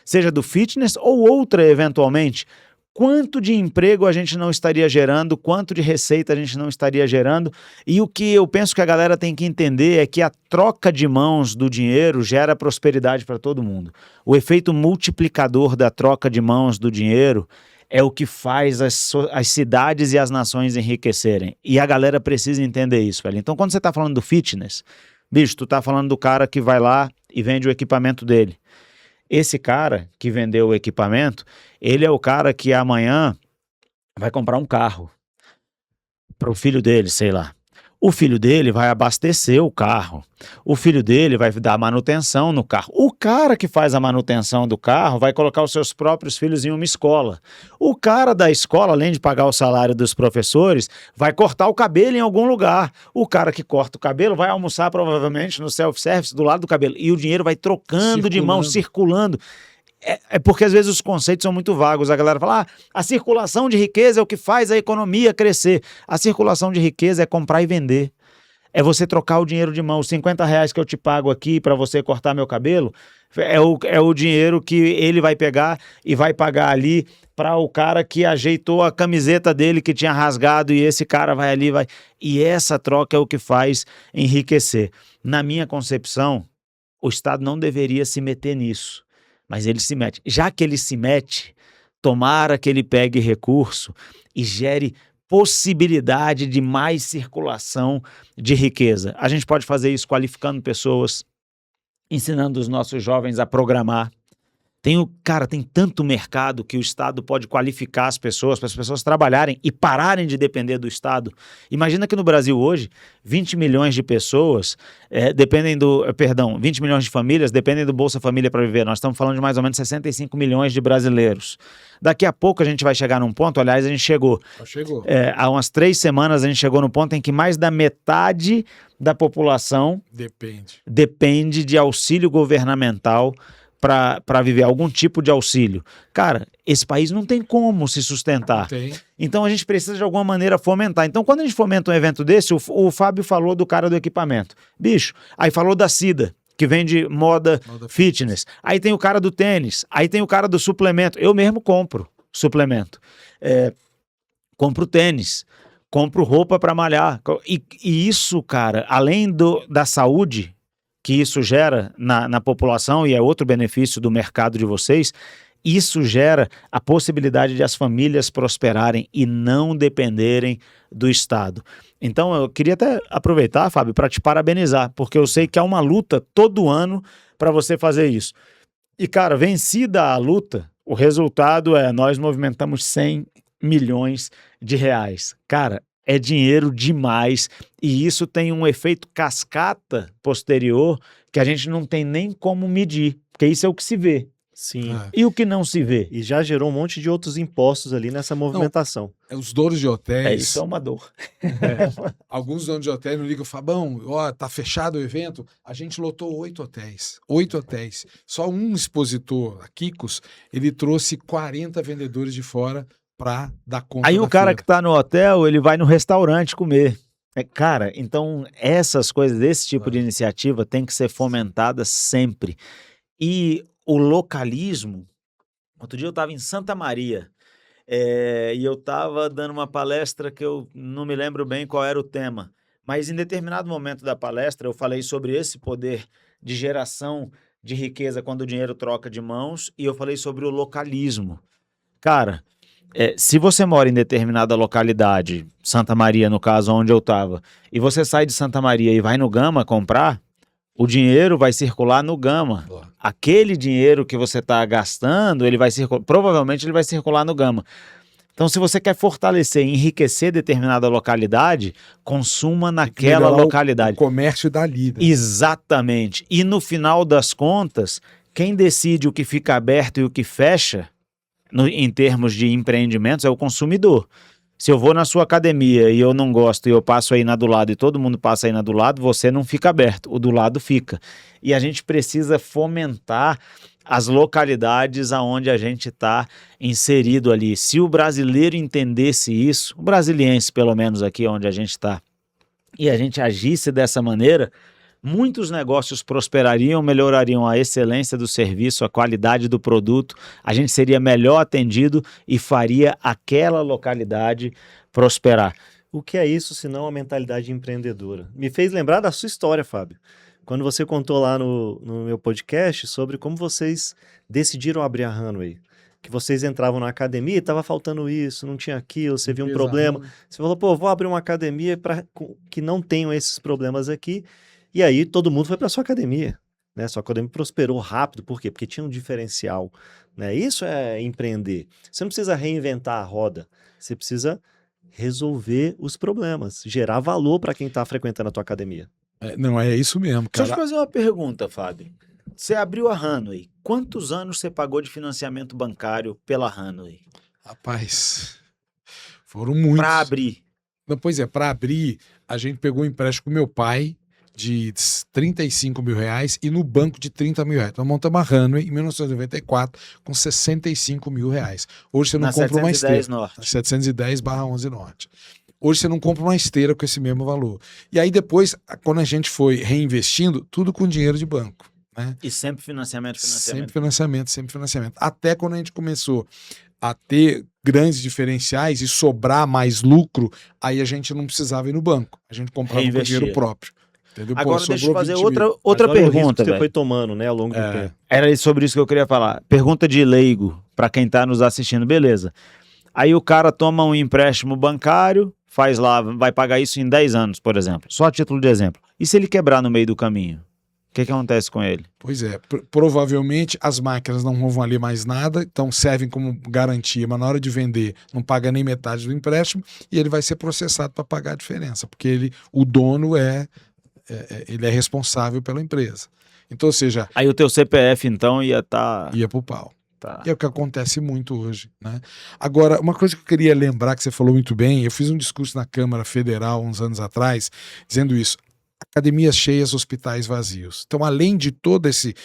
seja do fitness ou outra eventualmente, quanto de emprego a gente não estaria gerando, quanto de receita a gente não estaria gerando, e o que eu penso que a galera tem que entender é que a troca de mãos do dinheiro gera prosperidade para todo mundo. O efeito multiplicador da troca de mãos do dinheiro é o que faz as cidades e as nações enriquecerem, e a galera precisa entender isso, velho. Então quando você está falando do fitness, bicho, tu tá falando do cara que vai lá e vende o equipamento dele. Esse cara que vendeu o equipamento, ele é o cara que amanhã vai comprar um carro para o filho dele, sei lá. O filho dele vai abastecer o carro. O filho dele vai dar manutenção no carro. O cara que faz a manutenção do carro vai colocar os seus próprios filhos em uma escola. O cara da escola, além de pagar o salário dos professores, vai cortar o cabelo em algum lugar. O cara que corta o cabelo vai almoçar provavelmente no self-service do lado do cabelo. E o dinheiro vai trocando de mão, circulando. É porque às vezes os conceitos são muito vagos. A galera fala, a circulação de riqueza é o que faz a economia crescer. A circulação de riqueza é comprar e vender. É você trocar o dinheiro de mão. Os 50 reais que eu te pago aqui para você cortar meu cabelo é o dinheiro que ele vai pegar e vai pagar ali para o cara que ajeitou a camiseta dele que tinha rasgado, e esse cara vai ali, vai. E essa troca é o que faz enriquecer. Na minha concepção, o Estado não deveria se meter nisso. Mas ele se mete. Já que ele se mete, tomara que ele pegue recurso e gere possibilidade de mais circulação de riqueza. A gente pode fazer isso qualificando pessoas, ensinando os nossos jovens a programar, Cara, tem tanto mercado que o Estado pode qualificar as pessoas para as pessoas trabalharem e pararem de depender do Estado. Imagina que no Brasil hoje, 20 milhões de pessoas 20 milhões de famílias dependem do Bolsa Família para viver. Nós estamos falando de mais ou menos 65 milhões de brasileiros. Daqui a pouco a gente vai chegar num ponto, aliás, a gente chegou. Há umas 3 semanas a gente chegou no ponto em que mais da metade da população depende de auxílio governamental para viver, algum tipo de auxílio. Cara, esse país não tem como se sustentar. Então a gente precisa de alguma maneira fomentar. Então quando a gente fomenta um evento desse, o Fábio falou do cara do equipamento. Bicho, aí falou da Cida, que vende moda fitness. Aí tem o cara do tênis, aí tem o cara do suplemento. Eu mesmo compro suplemento. Compro tênis, compro roupa para malhar. E isso, cara, além da saúde que isso gera na população, e é outro benefício do mercado de vocês, isso gera a possibilidade de as famílias prosperarem e não dependerem do Estado. Então eu queria até aproveitar, Fábio, para te parabenizar, porque eu sei que há uma luta todo ano para você fazer isso. E, cara, vencida a luta, o resultado nós movimentamos 100 milhões de reais. Cara, é dinheiro demais, e isso tem um efeito cascata posterior que a gente não tem nem como medir, porque isso é o que se vê. Sim. E o que não se vê? E já gerou um monte de outros impostos ali nessa movimentação. Os donos de hotéis... Isso é uma dor. Alguns donos de hotéis não ligam, Fabão, tá fechado o evento, a gente lotou 8 hotéis. Só um expositor, a Kikos, ele trouxe 40 vendedores de fora para dar conta. Aí o cara que tá no hotel, ele vai no restaurante comer. Cara, então essas coisas, esse tipo de iniciativa tem que ser fomentada sempre. E o localismo, outro dia eu estava em Santa Maria, e eu estava dando uma palestra que eu não me lembro bem qual era o tema, mas em determinado momento da palestra eu falei sobre esse poder de geração de riqueza quando o dinheiro troca de mãos, e eu falei sobre o localismo. Cara, se você mora em determinada localidade, Santa Maria no caso onde eu estava, e você sai de Santa Maria e vai no Gama comprar, o dinheiro vai circular no Gama. Aquele dinheiro que você está gastando, provavelmente ele vai circular no Gama. Então, se você quer fortalecer e enriquecer determinada localidade, consuma naquela localidade. O comércio dali. Né? Exatamente. E no final das contas, quem decide o que fica aberto e o que fecha, em termos de empreendimentos, é o consumidor. Se eu vou na sua academia e eu não gosto e eu passo aí na do lado e todo mundo passa aí na do lado, você não fica aberto, o do lado fica. E a gente precisa fomentar as localidades aonde a gente está inserido ali. Se o brasileiro entendesse isso, o brasiliense pelo menos aqui onde a gente está, e a gente agisse dessa maneira, muitos negócios prosperariam, melhorariam a excelência do serviço, a qualidade do produto, a gente seria melhor atendido e faria aquela localidade prosperar. O que é isso, senão a mentalidade empreendedora? Me fez lembrar da sua história, Fábio. Quando você contou lá no meu podcast sobre como vocês decidiram abrir a Runway. Que vocês entravam na academia e estava faltando isso, não tinha aquilo, você viu um problema. Você falou, vou abrir uma academia que não tenham esses problemas aqui. E aí todo mundo foi para sua academia, né? Sua academia prosperou rápido, por quê? Porque tinha um diferencial, né? Isso é empreender. Você não precisa reinventar a roda, você precisa resolver os problemas, gerar valor para quem está frequentando a tua academia. Não, é isso mesmo, cara. Deixa eu te fazer uma pergunta, Fábio. Você abriu a Runway, quantos anos você pagou de financiamento bancário pela Runway? Rapaz, foram muitos. Para abrir? Não, pois é, para abrir, a gente pegou um empréstimo com meu pai, de 35 mil reais e no banco de 30 mil reais. Então montamos a Runway em 1994 com 65 mil reais. Hoje você não compra uma esteira. 710/11 Norte. Hoje você não compra uma esteira com esse mesmo valor. E aí depois, quando a gente foi reinvestindo, tudo com dinheiro de banco. Né? E sempre financiamento. Sempre financiamento. Até quando a gente começou a ter grandes diferenciais e sobrar mais lucro, aí a gente não precisava ir no banco. A gente comprava com dinheiro próprio. Entendeu? Agora deixa eu fazer outra pergunta, que você foi tomando, né, ao longo do tempo. Era sobre isso que eu queria falar. Pergunta de leigo, para quem está nos assistindo, beleza. Aí o cara toma um empréstimo bancário, faz lá, vai pagar isso em 10 anos, por exemplo. Só a título de exemplo. E se ele quebrar no meio do caminho? O que acontece com ele? Pois é, provavelmente as máquinas não vão valer mais nada, então servem como garantia, mas na hora de vender não paga nem metade do empréstimo e ele vai ser processado para pagar a diferença, porque o dono ele é responsável pela empresa. Então, ou seja... Aí o teu CPF, então, ia pro pau. Tá. E é o que acontece muito hoje, né? Agora, uma coisa que eu queria lembrar, que você falou muito bem, eu fiz um discurso na Câmara Federal uns anos atrás, dizendo isso: academias cheias, hospitais vazios. Então, além de todo esse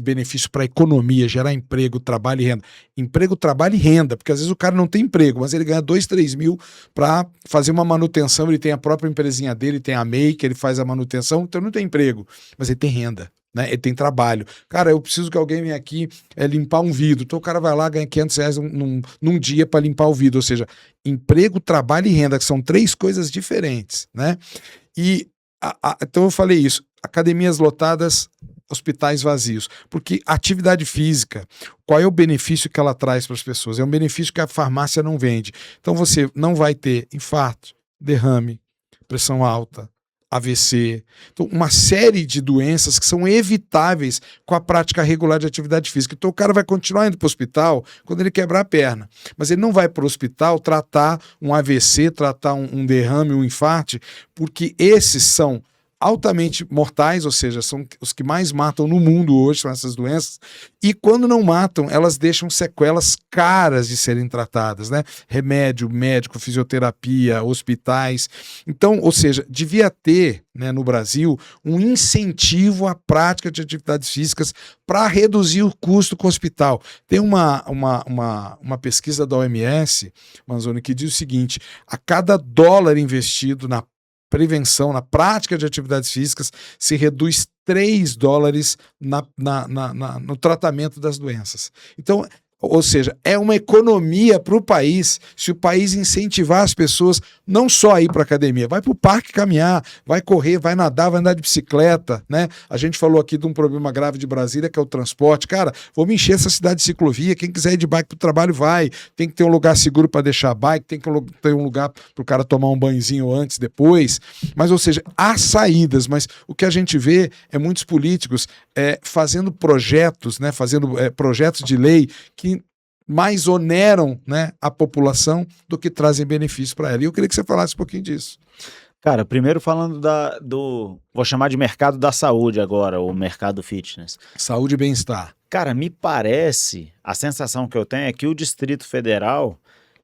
benefício para a economia, gerar emprego, trabalho e renda. Emprego, trabalho e renda, porque às vezes o cara não tem emprego, mas ele ganha 2, 3 mil para fazer uma manutenção, ele tem a própria empresinha dele, tem a MEI, que ele faz a manutenção, então não tem emprego, mas ele tem renda. Né? Ele tem trabalho. Cara, eu preciso que alguém venha aqui limpar um vidro. Então o cara vai lá, ganha R$500 num dia para limpar o vidro. Ou seja, emprego, trabalho e renda, que são 3 coisas diferentes. Né? E então eu falei isso: academias lotadas, hospitais vazios. Porque a atividade física, qual é o benefício que ela traz para as pessoas? É um benefício que a farmácia não vende. Então você não vai ter infarto, derrame, pressão alta, AVC, então uma série de doenças que são evitáveis com a prática regular de atividade física. Então o cara vai continuar indo para o hospital quando ele quebrar a perna, mas ele não vai para o hospital tratar um AVC, tratar um derrame, um infarto, porque esses são altamente mortais, ou seja, são os que mais matam no mundo hoje, são essas doenças, e quando não matam, elas deixam sequelas caras de serem tratadas, né? Remédio, médico, fisioterapia, hospitais. Então, ou seja, devia ter, né, no Brasil, um incentivo à prática de atividades físicas para reduzir o custo com o hospital. Tem uma pesquisa da OMS, Manzoni, que diz o seguinte: a cada dólar investido na prevenção, na prática de atividades físicas, se reduz $3 no tratamento das doenças. Então, ou seja, é uma economia para o país se o país incentivar as pessoas não só a ir para a academia, vai para o parque caminhar, vai correr, vai nadar, vai andar de bicicleta, né? A gente falou aqui de um problema grave de Brasília, que é o transporte. Cara, vamos encher essa cidade de ciclovia, quem quiser ir de bike para o trabalho vai, tem que ter um lugar seguro para deixar a bike, tem que ter um lugar para o cara tomar um banhozinho antes, depois, mas ou seja, há saídas, mas o que a gente vê é muitos políticos fazendo projetos, né? Fazendo projetos de lei que mais oneram, né, a população do que trazem benefício para ela. E eu queria que você falasse um pouquinho disso. Cara, primeiro falando vou chamar de mercado da saúde agora, o mercado fitness. Saúde e bem-estar. Cara, me parece, a sensação que eu tenho é que o Distrito Federal,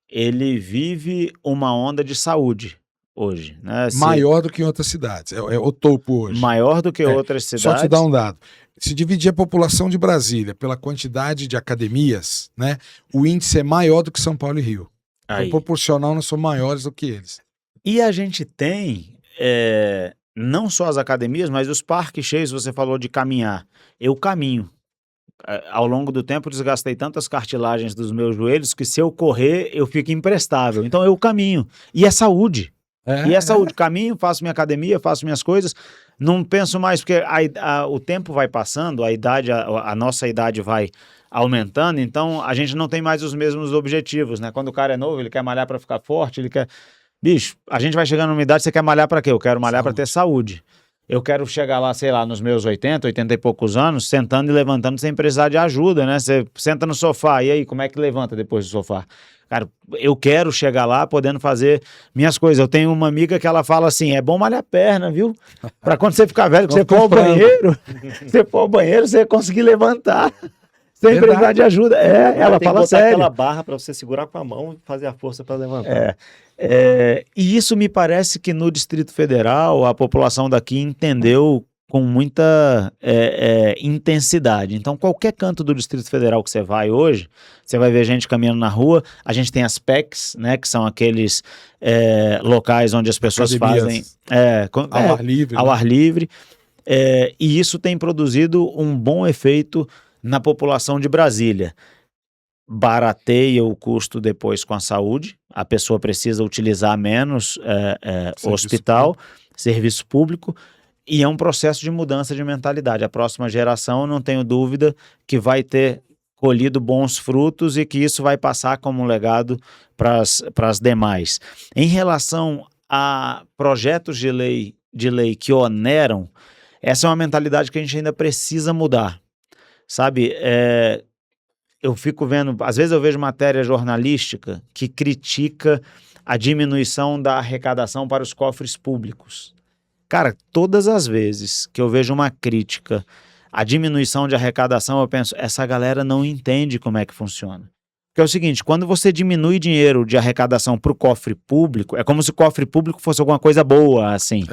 ele vive uma onda de saúde hoje. Né? Maior do que em outras cidades, é o topo hoje. Maior do que outras cidades. Só te dar um dado. Se dividir a população de Brasília pela quantidade de academias, né, o índice é maior do que São Paulo e Rio. Então, proporcional, nós somos maiores do que eles. E a gente tem, não só as academias, mas os parques cheios. Você falou de caminhar. Eu caminho. Ao longo do tempo, desgastei tantas cartilagens dos meus joelhos que se eu correr, eu fico imprestável. Então, eu caminho. E é saúde. E é saúde. Caminho, faço minha academia, faço minhas coisas. Não penso mais, porque o tempo vai passando, a nossa idade vai aumentando, então a gente não tem mais os mesmos objetivos, né? Quando o cara é novo, ele quer malhar para ficar forte, ele quer... Bicho, a gente vai chegando numa idade, você quer malhar para quê? Eu quero malhar para ter saúde. Eu quero chegar lá, sei lá, nos meus 80 e poucos anos, sentando e levantando sem precisar de ajuda, né? Você senta no sofá, e aí, como é que levanta depois do sofá? Cara, eu quero chegar lá podendo fazer minhas coisas. Eu tenho uma amiga que ela fala assim, é bom malhar a perna, viu? Pra quando você ficar velho, que você for ao banheiro, você conseguir levantar. Sem precisar de ajuda. Ela fala sério. Tem aquela barra para você segurar com a mão e fazer a força para levantar. E isso me parece que no Distrito Federal a população daqui entendeu com muita intensidade. Então, qualquer canto do Distrito Federal que você vai hoje, você vai ver gente caminhando na rua. A gente tem as PECs, né, que são aqueles locais onde as pessoas fazem... ao ar livre. Ao ar livre. E isso tem produzido um bom efeito na população de Brasília. Barateia o custo depois com a saúde, a pessoa precisa utilizar menos hospital, serviço público, e é um processo de mudança de mentalidade. A próxima geração, não tenho dúvida, que vai ter colhido bons frutos e que isso vai passar como um legado para as demais. Em relação a projetos de lei que oneram, Essa é uma mentalidade que a gente ainda precisa mudar, sabe? Eu fico vendo, às vezes eu vejo matéria jornalística que critica a diminuição da arrecadação para os cofres públicos. Cara, todas as vezes que eu vejo uma crítica à diminuição de arrecadação, eu penso, essa galera não entende como é que funciona. Porque é o seguinte, quando você diminui dinheiro de arrecadação para o cofre público, é como se o cofre público fosse alguma coisa boa, assim.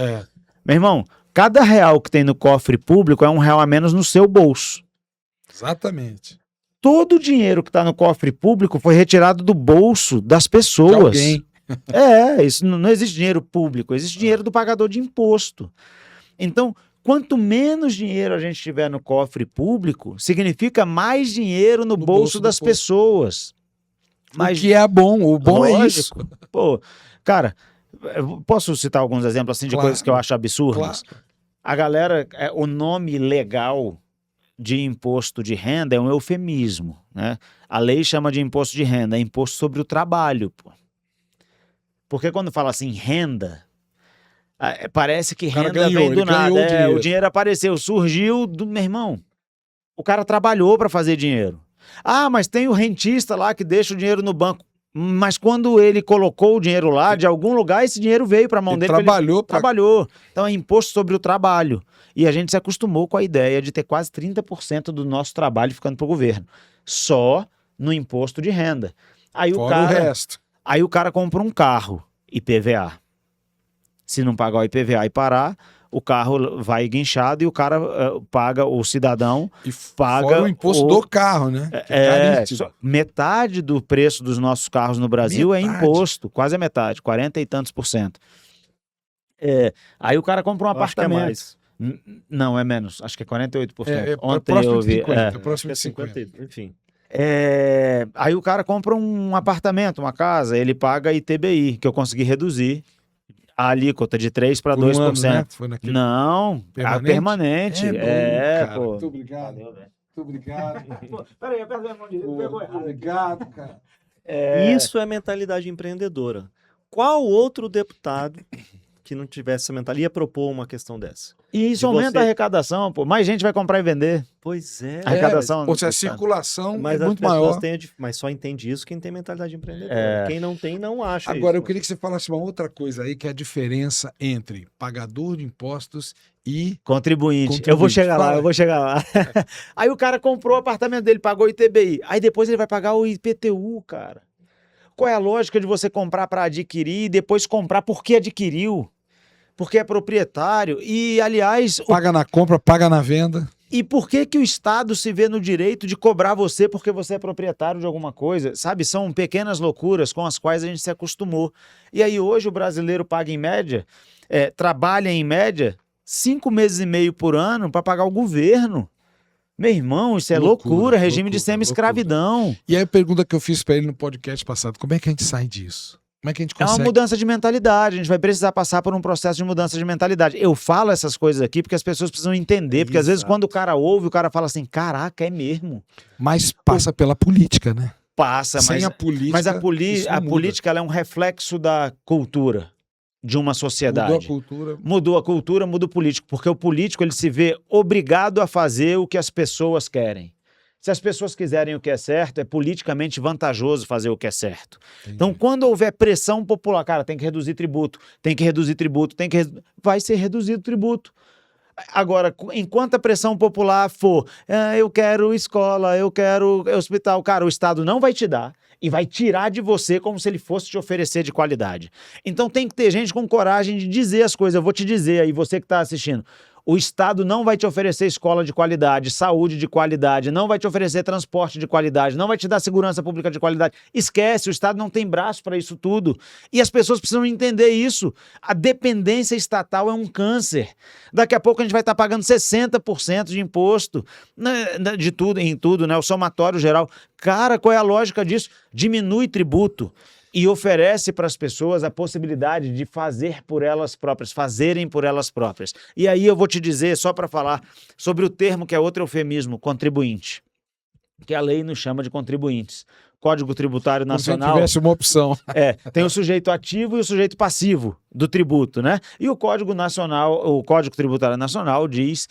Meu irmão, cada real que tem no cofre público é um real a menos no seu bolso. Exatamente. Todo o dinheiro que está no cofre público foi retirado do bolso das pessoas. De alguém. Isso não existe dinheiro público, existe dinheiro do pagador de imposto. Então, quanto menos dinheiro a gente tiver no cofre público, significa mais dinheiro no bolso das pessoas. Mas o que é bom, o bom é isso. Pô, cara, eu posso citar alguns exemplos assim de coisas que eu acho absurdas? Claro. A galera, o nome legal de imposto de renda é um eufemismo, né? A lei chama de imposto de renda, é imposto sobre o trabalho, pô. Porque quando fala assim, renda, parece que renda vem do nada. O dinheiro apareceu, surgiu do meu irmão. O cara trabalhou para fazer dinheiro. Ah, mas tem o rentista lá que deixa o dinheiro no banco. Mas quando ele colocou o dinheiro lá, de algum lugar, esse dinheiro veio para a mão dele. Trabalhou. Então é imposto sobre o trabalho. E a gente se acostumou com a ideia de ter quase 30% do nosso trabalho ficando para o governo. Só no imposto de renda. Aí o resto. Aí o cara compra um carro, IPVA. Se não pagar o IPVA e parar, o carro vai guinchado e o cara paga, o cidadão paga... Fora o imposto do carro, né? Metade do preço dos nossos carros no Brasil é imposto, quase a metade, 40 e tantos %. Aí o cara compra um apartamento. Acho que é mais. Não, é menos, acho que é 48%. Ontem eu vi... próximo de 50. Enfim. Aí o cara compra um apartamento, uma casa, ele paga ITBI, que eu consegui reduzir a alíquota de 3% para 2%. Ano, né? Foi naquele... Não, permanente. Cara. Pô. Muito obrigado. Valeu, muito obrigado. Peraí, eu perdi a mão direita, pegou errado. Obrigado, cara. Isso é mentalidade empreendedora. Qual outro deputado que não tivesse essa mentalidade ia propor uma questão dessa? E isso aumenta a arrecadação, pô. Mais gente vai comprar e vender. Pois é. A arrecadação. A circulação mas é muito maior. Mas só entende isso quem tem mentalidade empreendedora. Quem não tem, não acha. Agora, isso. Eu queria que você falasse uma outra coisa aí, que é a diferença entre pagador de impostos e contribuinte. Eu vou chegar lá. Aí o cara comprou o apartamento dele, pagou o ITBI. Aí depois ele vai pagar o IPTU, cara. Qual é a lógica de você comprar para adquirir e depois comprar porque adquiriu? Porque é proprietário e, aliás... Paga na compra, paga na venda. E por que o Estado se vê no direito de cobrar você porque você é proprietário de alguma coisa? Sabe, são pequenas loucuras com as quais a gente se acostumou. E aí hoje o brasileiro paga em média, trabalha em média 5 meses e meio por ano para pagar o governo. Meu irmão, isso é loucura, regime de semi-escravidão. E aí a pergunta que eu fiz para ele no podcast passado, como é que a gente sai disso? Como é que a gente consegue? É uma mudança de mentalidade, a gente vai precisar passar por um processo de mudança de mentalidade. Eu falo essas coisas aqui porque as pessoas precisam entender, porque às vezes quando o cara ouve, o cara fala assim, caraca, é mesmo. Mas passa pela política, né? Passa, Sem a política, mas a política ela é um reflexo da cultura de uma sociedade. Mudou a cultura, muda o político, porque o político ele se vê obrigado a fazer o que as pessoas querem. Se as pessoas quiserem o que é certo, é politicamente vantajoso fazer o que é certo. Entendi. Então, quando houver pressão popular, cara, tem que reduzir tributo, vai ser reduzido tributo. Agora, enquanto a pressão popular for, eu quero escola, eu quero hospital, cara, o Estado não vai te dar e vai tirar de você como se ele fosse te oferecer de qualidade. Então, tem que ter gente com coragem de dizer as coisas. Eu vou te dizer aí, você que está assistindo. O Estado não vai te oferecer escola de qualidade, saúde de qualidade, não vai te oferecer transporte de qualidade, não vai te dar segurança pública de qualidade. Esquece, o Estado não tem braço para isso tudo. E as pessoas precisam entender isso. A dependência estatal é um câncer. Daqui a pouco a gente vai estar pagando 60% de imposto, de tudo, em tudo, né? O somatório geral. Cara, qual é a lógica disso? Diminui tributo. E oferece para as pessoas a possibilidade de fazer por elas próprias, fazerem por elas próprias. E aí eu vou te dizer, só para falar sobre o termo que é outro eufemismo, contribuinte, que a lei nos chama de contribuintes. Código Tributário Como se Nacional. tivesse uma opção. Tem o sujeito ativo e o sujeito passivo do tributo, né? E o Código Tributário Nacional diz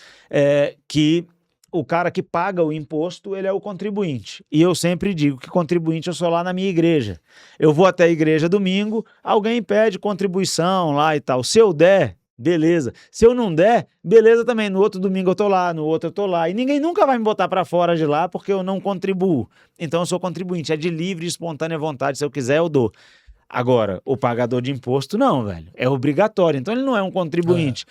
que o cara que paga o imposto, ele é o contribuinte. E eu sempre digo que contribuinte eu sou lá na minha igreja. Eu vou até a igreja domingo, alguém pede contribuição lá e tal. Se eu der, beleza. Se eu não der, beleza também. No outro domingo eu tô lá, no outro eu tô lá. E ninguém nunca vai me botar para fora de lá porque eu não contribuo. Então eu sou contribuinte. É de livre e espontânea vontade. Se eu quiser, eu dou. Agora, o pagador de imposto, não, velho. É obrigatório. Então ele não é um contribuinte.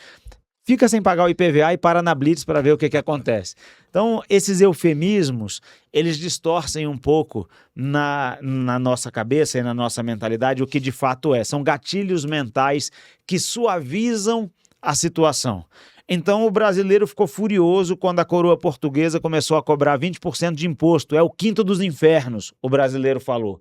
Fica sem pagar o IPVA e para na Blitz para ver o que acontece. Então, esses eufemismos, eles distorcem um pouco na nossa cabeça e na nossa mentalidade o que de fato é. São gatilhos mentais que suavizam a situação. Então, o brasileiro ficou furioso quando a coroa portuguesa começou a cobrar 20% de imposto. É o quinto dos infernos, o brasileiro falou.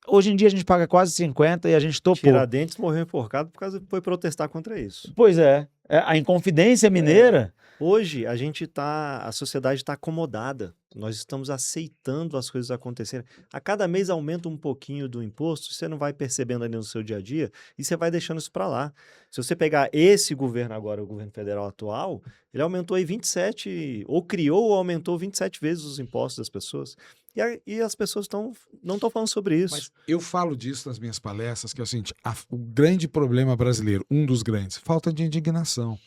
Hoje em dia a gente paga quase 50% e a gente topou. Tiradentes morreu enforcado por causa foi protestar contra isso. Pois é. A Inconfidência Mineira... Hoje a sociedade está acomodada. Nós estamos aceitando as coisas acontecerem. A cada mês aumenta um pouquinho do imposto, você não vai percebendo ali no seu dia a dia e você vai deixando isso para lá. Se você pegar esse governo agora, o governo federal atual, ele aumentou aí 27, ou criou ou aumentou 27 vezes os impostos das pessoas. E as pessoas não estão falando sobre isso. Mas eu falo disso nas minhas palestras, que é o seguinte, o grande problema brasileiro, um dos grandes, falta de indignação.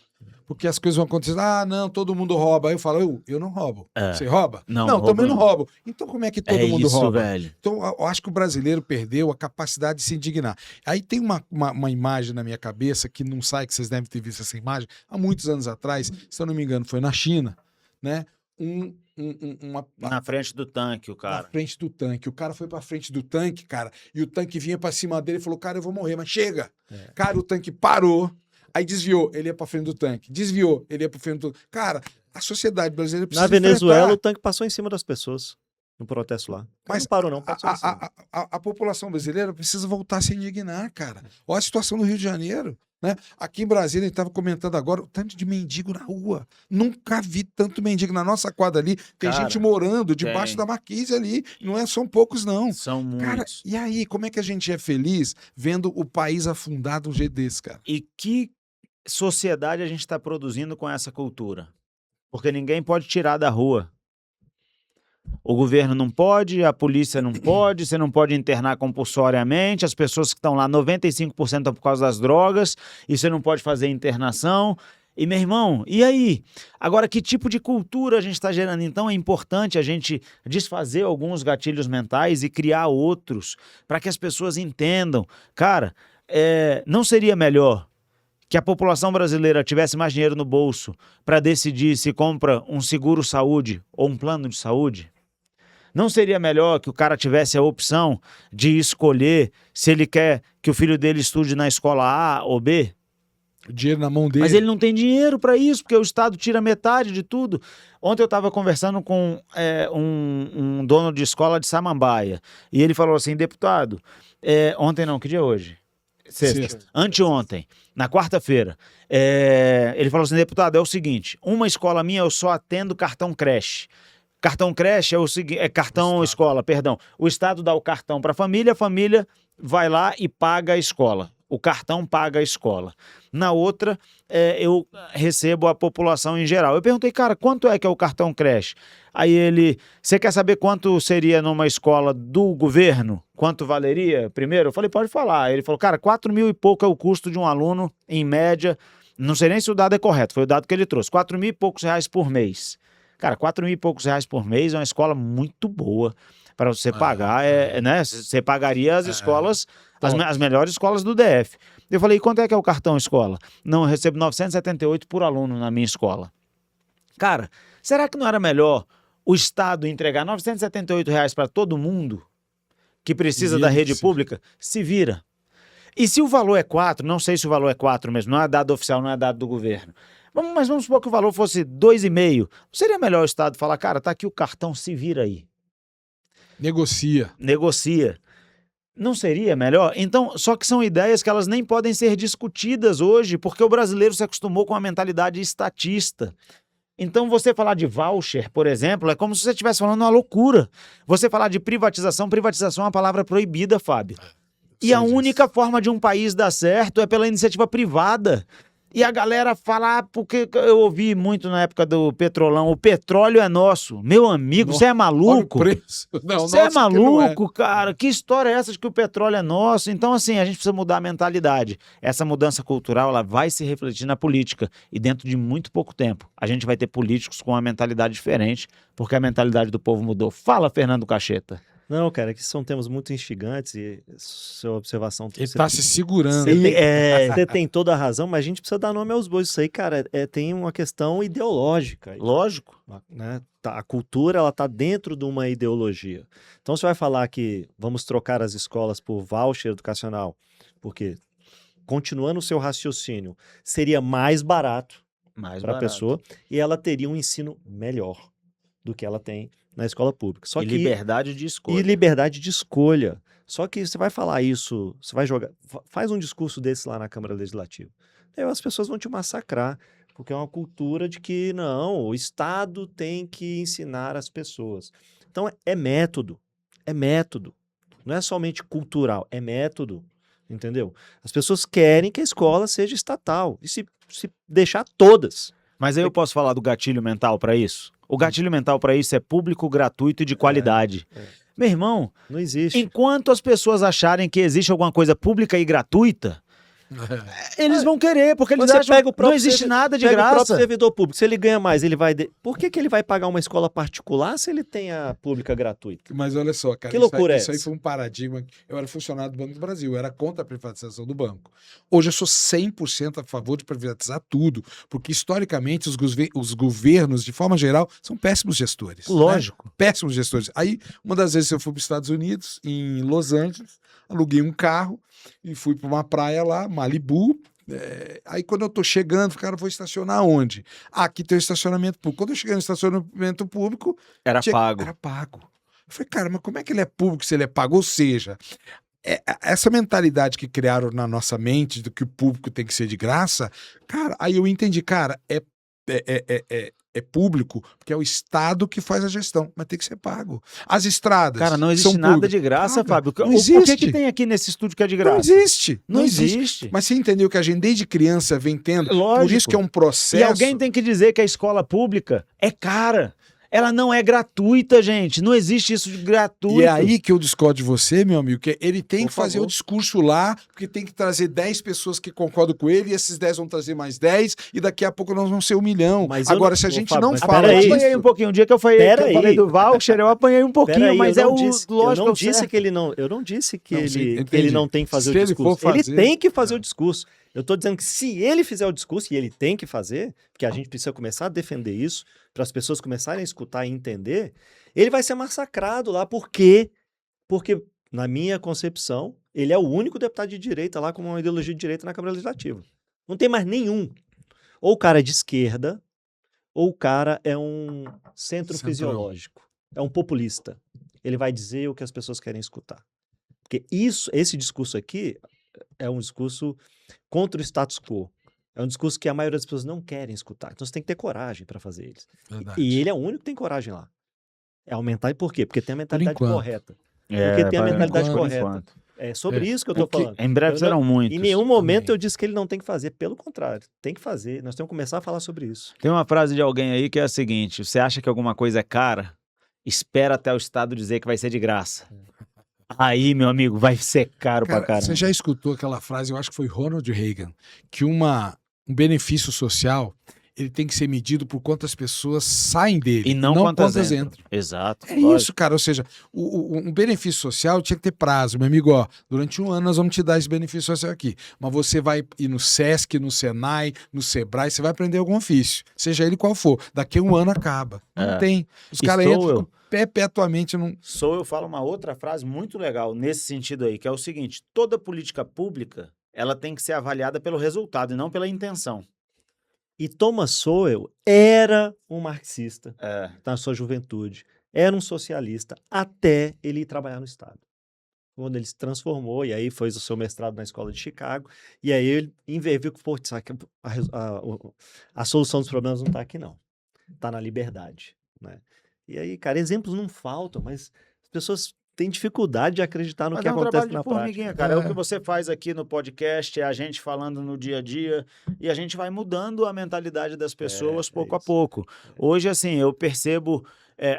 Porque as coisas vão acontecer, não, todo mundo rouba. Aí eu falo, eu não roubo. Você rouba? Não, também não roubo. Então como é que todo mundo rouba? Velho. Então eu acho que o brasileiro perdeu a capacidade de se indignar. Aí tem uma imagem na minha cabeça que não sai, que vocês devem ter visto essa imagem, há muitos anos atrás, se eu não me engano, foi na China, né? Na frente do tanque, o cara. Na frente do tanque. O cara foi pra frente do tanque, cara, e o tanque vinha pra cima dele e falou, cara, eu vou morrer, mas chega. Cara, o tanque parou, aí desviou, ele ia pra frente do tanque. Desviou, ele ia pra frente do... Cara, a sociedade brasileira precisa Na Venezuela, enfrentar. o tanque passou em cima das pessoas. No protesto lá. Mas não parou, não. Passou em cima. A população brasileira precisa voltar a se indignar, cara. Olha a situação no Rio de Janeiro. Né? Aqui em Brasília, a gente estava comentando agora o tanto de mendigo na rua. Nunca vi tanto mendigo. Na nossa quadra ali, tem Cara, gente morando debaixo da marquise ali. Não são poucos, não. São muitos. Cara, e aí, como é que a gente é feliz vendo o país afundar de um jeito desse, cara? E que sociedade a gente está produzindo com essa cultura? Porque ninguém pode tirar da rua. O governo não pode, a polícia não pode, você não pode internar compulsoriamente, as pessoas que estão lá, 95% estão por causa das drogas, e você não pode fazer internação. E, meu irmão, e aí? Agora, que tipo de cultura a gente está gerando? Então, é importante a gente desfazer alguns gatilhos mentais e criar outros, para que as pessoas entendam. Cara, não seria melhor que a população brasileira tivesse mais dinheiro no bolso para decidir se compra um seguro-saúde ou um plano de saúde? Não seria melhor que o cara tivesse a opção de escolher se ele quer que o filho dele estude na escola A ou B? O dinheiro na mão dele. Mas ele não tem dinheiro para isso, porque o Estado tira metade de tudo. Ontem eu estava conversando com um dono de escola de Samambaia, e ele falou assim, deputado, ontem não, que dia é hoje? Sexta. Anteontem, na quarta-feira, ele falou assim, deputado, é o seguinte, uma escola minha eu só atendo cartão creche. Cartão creche é cartão escola, perdão. O Estado dá o cartão para a família vai lá e paga a escola. O cartão paga a escola. Na outra, eu recebo a população em geral. Eu perguntei, cara, quanto é que é o cartão creche? Aí você quer saber quanto seria numa escola do governo? Quanto valeria? Primeiro, eu falei, pode falar. Ele falou, cara, 4 mil e pouco é o custo de um aluno, em média. Não sei nem se o dado é correto, foi o dado que ele trouxe. 4 mil e poucos reais por mês. Cara, 4 mil e poucos reais por mês é uma escola muito boa para você pagar, né? Você pagaria as escolas, as melhores escolas do DF. Eu falei, quanto é que é o cartão escola? Não, eu recebo 978 por aluno na minha escola. Cara, será que não era melhor o Estado entregar 978 reais para todo mundo que precisa da rede pública? Se vira. E se o valor é 4, não sei se o valor é 4 mesmo, não é dado oficial, não é dado do governo. Mas vamos supor que o valor fosse 2,5. Seria melhor o Estado falar, cara, tá aqui o cartão, se vira aí. Negocia. Não seria melhor? Então, só que são ideias que elas nem podem ser discutidas hoje, porque o brasileiro se acostumou com a mentalidade estatista. Então, você falar de voucher, por exemplo, é como se você estivesse falando uma loucura. Você falar de privatização é uma palavra proibida, Fábio. E a única forma de um país dar certo é pela iniciativa privada. E a galera fala, porque eu ouvi muito na época do Petrolão, o petróleo é nosso. Meu amigo, você é maluco? Você é maluco, cara? Que história é essa de que o petróleo é nosso? Então, assim, a gente precisa mudar a mentalidade. Essa mudança cultural, ela vai se refletir na política. E dentro de muito pouco tempo, a gente vai ter políticos com uma mentalidade diferente, porque a mentalidade do povo mudou. Fala, Fernando Cacheta. Não, cara, que são temas muito instigantes e sua observação... Ele tá se segurando. Você tem toda a razão, mas a gente precisa dar nome aos bois. Isso aí, cara, tem uma questão ideológica. Lógico. Né? A cultura, ela tá dentro de uma ideologia. Então, você vai falar que vamos trocar as escolas por voucher educacional, porque, continuando o seu raciocínio, seria mais barato para a pessoa e ela teria um ensino melhor do que ela tem na escola pública. Só que liberdade de escolha. E liberdade de escolha. Só que você vai falar isso, você vai jogar... Faz um discurso desse lá na Câmara Legislativa. Aí as pessoas vão te massacrar, porque é uma cultura de que, não, o Estado tem que ensinar as pessoas. Então, é método. É método. Não é somente cultural, é método. Entendeu? As pessoas querem que a escola seja estatal. E se deixar todas. Mas aí eu posso falar do gatilho mental para isso? O gatilho mental para isso é público, gratuito e de qualidade. Meu irmão, não existe. Enquanto as pessoas acharem que existe alguma coisa pública e gratuita, eles vão querer, porque eles acham que não existe nada de graça. O próprio servidor público, se ele ganha mais, ele vai... Por que ele vai pagar uma escola particular se ele tem a pública gratuita? Mas olha só, cara, que loucura isso aí foi um paradigma. Eu era funcionário do Banco do Brasil, eu era contra a privatização do banco. Hoje eu sou 100% a favor de privatizar tudo, porque historicamente os governos, de forma geral, são péssimos gestores. Lógico. Né? Péssimos gestores. Aí, uma das vezes eu fui para os Estados Unidos, em Los Angeles, aluguei um carro e fui para uma praia lá, Malibu. Aí quando eu tô chegando, cara, vou estacionar onde? Aqui tem o estacionamento público. Quando eu cheguei no estacionamento público... Era pago. Era pago. Eu falei, cara, mas como é que ele é público se ele é pago? Ou seja, essa mentalidade que criaram na nossa mente do que o público tem que ser de graça, cara, aí eu entendi, cara, é público, porque é o Estado que faz a gestão, mas tem que ser pago. As estradas. Cara, não existe nada de graça, Fábio. Não existe. O que tem aqui nesse estúdio que é de graça? Não existe. Não existe. Mas você entendeu que a gente desde criança vem tendo? Lógico. Por isso que é um processo. E alguém tem que dizer que a escola pública é cara. Ela não é gratuita, gente. Não existe isso de gratuito. E é aí que eu discordo de você, meu amigo, que ele tem que fazer o discurso lá, porque tem que trazer 10 pessoas que concordam com ele, e esses 10 vão trazer mais 10, e daqui a pouco nós vamos ser 1 milhão. Mas agora, se a gente não fala disso... Eu apanhei um pouquinho. O dia que eu falei do voucher, eu apanhei um pouquinho, mas é o lógico. Eu não disse que ele não... Eu não disse que ele não tem que fazer o discurso. Ele tem que fazer o discurso. Eu estou dizendo que se ele fizer o discurso, e ele tem que fazer, porque a gente precisa começar a defender isso, para as pessoas começarem a escutar e entender, ele vai ser massacrado lá. Por quê? Porque, na minha concepção, ele é o único deputado de direita lá com uma ideologia de direita na Câmara Legislativa. Não tem mais nenhum. Ou o cara é de esquerda, ou o cara é um centro fisiológico. É um populista. Ele vai dizer o que as pessoas querem escutar. Porque esse discurso aqui é um discurso contra o status quo. É um discurso que a maioria das pessoas não querem escutar. Então você tem que ter coragem para fazer eles. Verdade. E ele é o único que tem coragem lá. É aumentar. Por quê? Porque tem a mentalidade correta. Porque tem a mentalidade correta. É sobre isso que eu estou falando. Em breve serão muitos. Em nenhum momento eu disse que ele não tem que fazer. Pelo contrário, tem que fazer. Nós temos que começar a falar sobre isso. Tem uma frase de alguém aí que é a seguinte: você acha que alguma coisa é cara? Espera até o Estado dizer que vai ser de graça. Aí, meu amigo, vai ser caro pra caramba. Você já escutou aquela frase, eu acho que foi Ronald Reagan, que um benefício social, ele tem que ser medido por quantas pessoas saem dele, e não quantas entram. Exato. É lógico. Isso, cara, ou seja, um benefício social tinha que ter prazo. Meu amigo, ó, durante um ano nós vamos te dar esse benefício social aqui, mas você vai ir no Sesc, no Senai, no Sebrae, você vai aprender algum ofício, seja ele qual for. Daqui a um ano acaba. Não tem. Os caras entram perpetuamente num... Eu falo uma outra frase muito legal nesse sentido aí, que é o seguinte: toda política pública, ela tem que ser avaliada pelo resultado e não pela intenção. E Thomas Sowell era um marxista na sua juventude, era um socialista, até ele ir trabalhar no Estado. Quando ele se transformou, e aí fez o seu mestrado na Escola de Chicago, e aí ele viu que a solução dos problemas não está aqui, não. tá na liberdade, né? E aí, cara, exemplos não faltam, mas as pessoas têm dificuldade de acreditar no Mas que é um acontece trabalho na de formiguinha, prática. cara. É o que você faz aqui no podcast, é a gente falando no dia a dia, e a gente vai mudando a mentalidade das pessoas pouco a Isso. pouco. Hoje, assim, eu percebo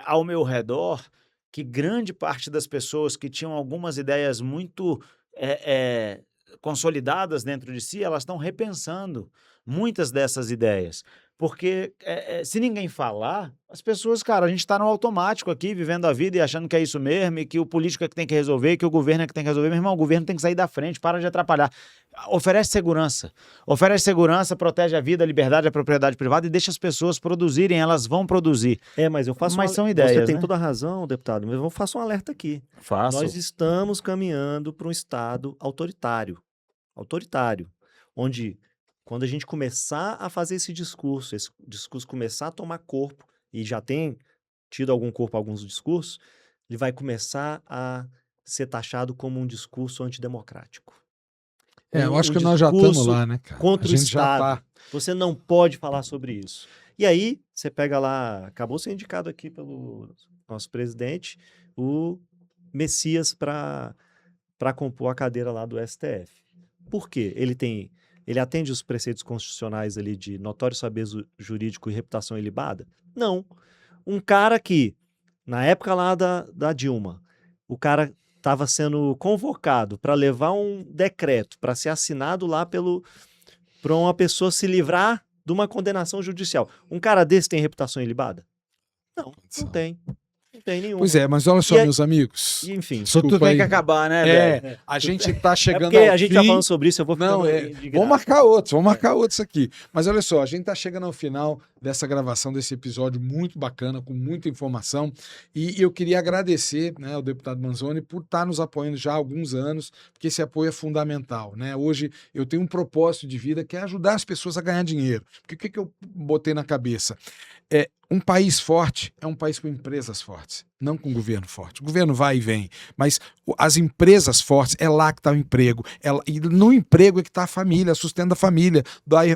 ao meu redor que grande parte das pessoas que tinham algumas ideias muito consolidadas dentro de si, elas estão repensando muitas dessas ideias. Porque se ninguém falar, as pessoas, cara, a gente está no automático aqui, vivendo a vida e achando que é isso mesmo, e que o político é que tem que resolver, que o governo é que tem que resolver. Meu irmão, o governo tem que sair da frente, para de atrapalhar. Oferece segurança, protege a vida, a liberdade, a propriedade privada e deixa as pessoas produzirem, elas vão produzir. Mas eu faço Mas são Você ideias, tem né? toda a razão, deputado, mas eu faço um alerta aqui. Faço. Nós estamos caminhando para um Estado autoritário, onde quando a gente começar a fazer esse discurso começar a tomar corpo, e já tem tido algum corpo alguns discursos, ele vai começar a ser taxado como um discurso antidemocrático. Eu acho Um que nós já estamos discurso lá, né, cara? contra A o gente já Estado. tá. Você não pode falar sobre isso. E aí, você pega lá, acabou sendo indicado aqui pelo nosso presidente, o Messias para compor a cadeira lá do STF. Por quê? Ele atende os preceitos constitucionais ali de notório saber jurídico e reputação ilibada? Não. Um cara que, na época lá da Dilma, o cara estava sendo convocado para levar um decreto para ser assinado lá para uma pessoa se livrar de uma condenação judicial. Um cara desse tem reputação ilibada? Não, não tem. Não tem nenhuma. Pois é, mas olha só, meus amigos. Enfim. Tudo tem que acabar, né, velho? A gente tá chegando porque ao a gente fim. tá falando sobre isso, eu vou ficando Não, indignado. vamos marcar outros aqui. Mas olha só, a gente tá chegando ao final dessa gravação desse episódio muito bacana, com muita informação. E eu queria agradecer, né, ao deputado Manzoni por estar nos apoiando já há alguns anos, porque esse apoio é fundamental, né? Hoje eu tenho um propósito de vida que é ajudar as pessoas a ganhar dinheiro. Porque o que eu botei na cabeça? Um país forte é um país com empresas fortes, não com governo forte. O governo vai e vem, mas as empresas fortes, é lá que está o emprego. E no emprego é que está a família, sustenta a família,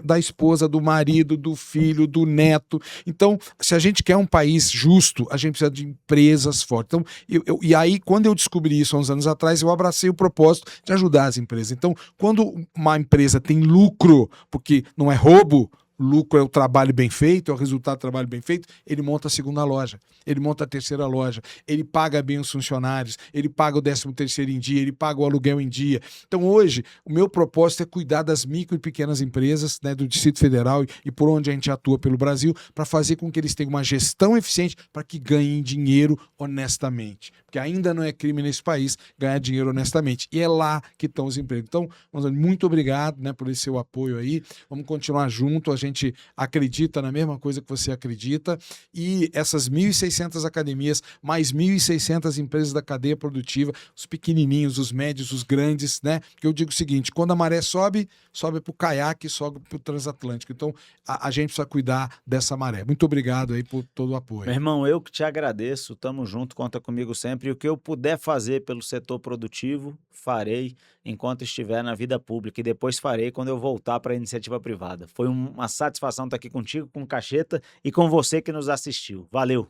da esposa, do marido, do filho, do neto. Então, se a gente quer um país justo, a gente precisa de empresas fortes. Então, e aí, quando eu descobri isso há uns anos atrás, eu abracei o propósito de ajudar as empresas. Então, quando uma empresa tem lucro, porque não é roubo, lucro é o trabalho bem feito, é o resultado do trabalho bem feito, ele monta a segunda loja, ele monta a terceira loja, ele paga bem os funcionários, ele paga o 13º em dia, ele paga o aluguel em dia. Então hoje, o meu propósito é cuidar das micro e pequenas empresas, né, do Distrito Federal e por onde a gente atua pelo Brasil, para fazer com que eles tenham uma gestão eficiente para que ganhem dinheiro honestamente. Porque ainda não é crime nesse país ganhar dinheiro honestamente. E é lá que estão os empregos. Então, muito obrigado, né, por esse seu apoio aí. Vamos continuar junto, a gente acredita na mesma coisa que você acredita, e essas 1.600 academias, mais 1.600 empresas da cadeia produtiva, os pequenininhos, os médios, os grandes, né? Que eu digo o seguinte, quando a maré sobe para o caiaque, sobe para o transatlântico. Então, a gente precisa cuidar dessa maré. Muito obrigado aí por todo o apoio. Meu irmão, eu que te agradeço, tamo junto, conta comigo sempre, e o que eu puder fazer pelo setor produtivo, farei enquanto estiver na vida pública, e depois farei quando eu voltar para a iniciativa privada. Foi uma satisfação estar aqui contigo, com o Cacheta e com você que nos assistiu. Valeu!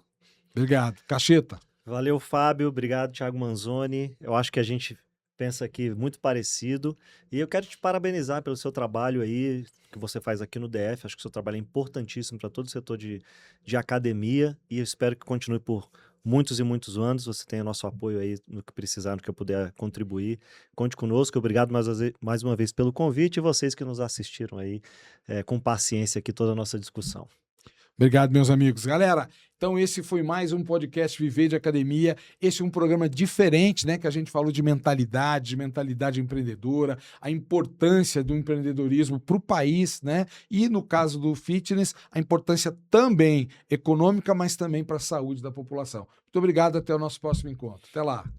Obrigado. Cacheta. Valeu, Fábio. Obrigado, Thiago Manzoni. Eu acho que a gente pensa aqui muito parecido. E eu quero te parabenizar pelo seu trabalho aí, que você faz aqui no DF. Acho que o seu trabalho é importantíssimo para todo o setor de academia. E eu espero que continue por muitos e muitos anos. Você tem o nosso apoio aí no que precisar, no que eu puder contribuir. Conte conosco. Obrigado mais uma vez pelo convite e vocês que nos assistiram aí com paciência aqui toda a nossa discussão. Obrigado, meus amigos. Galera, então esse foi mais um podcast Viver de Academia. Esse é um programa diferente, né? Que a gente falou de mentalidade empreendedora, a importância do empreendedorismo para o país, né? E no caso do fitness, a importância também econômica, mas também para a saúde da população. Muito obrigado, até o nosso próximo encontro. Até lá.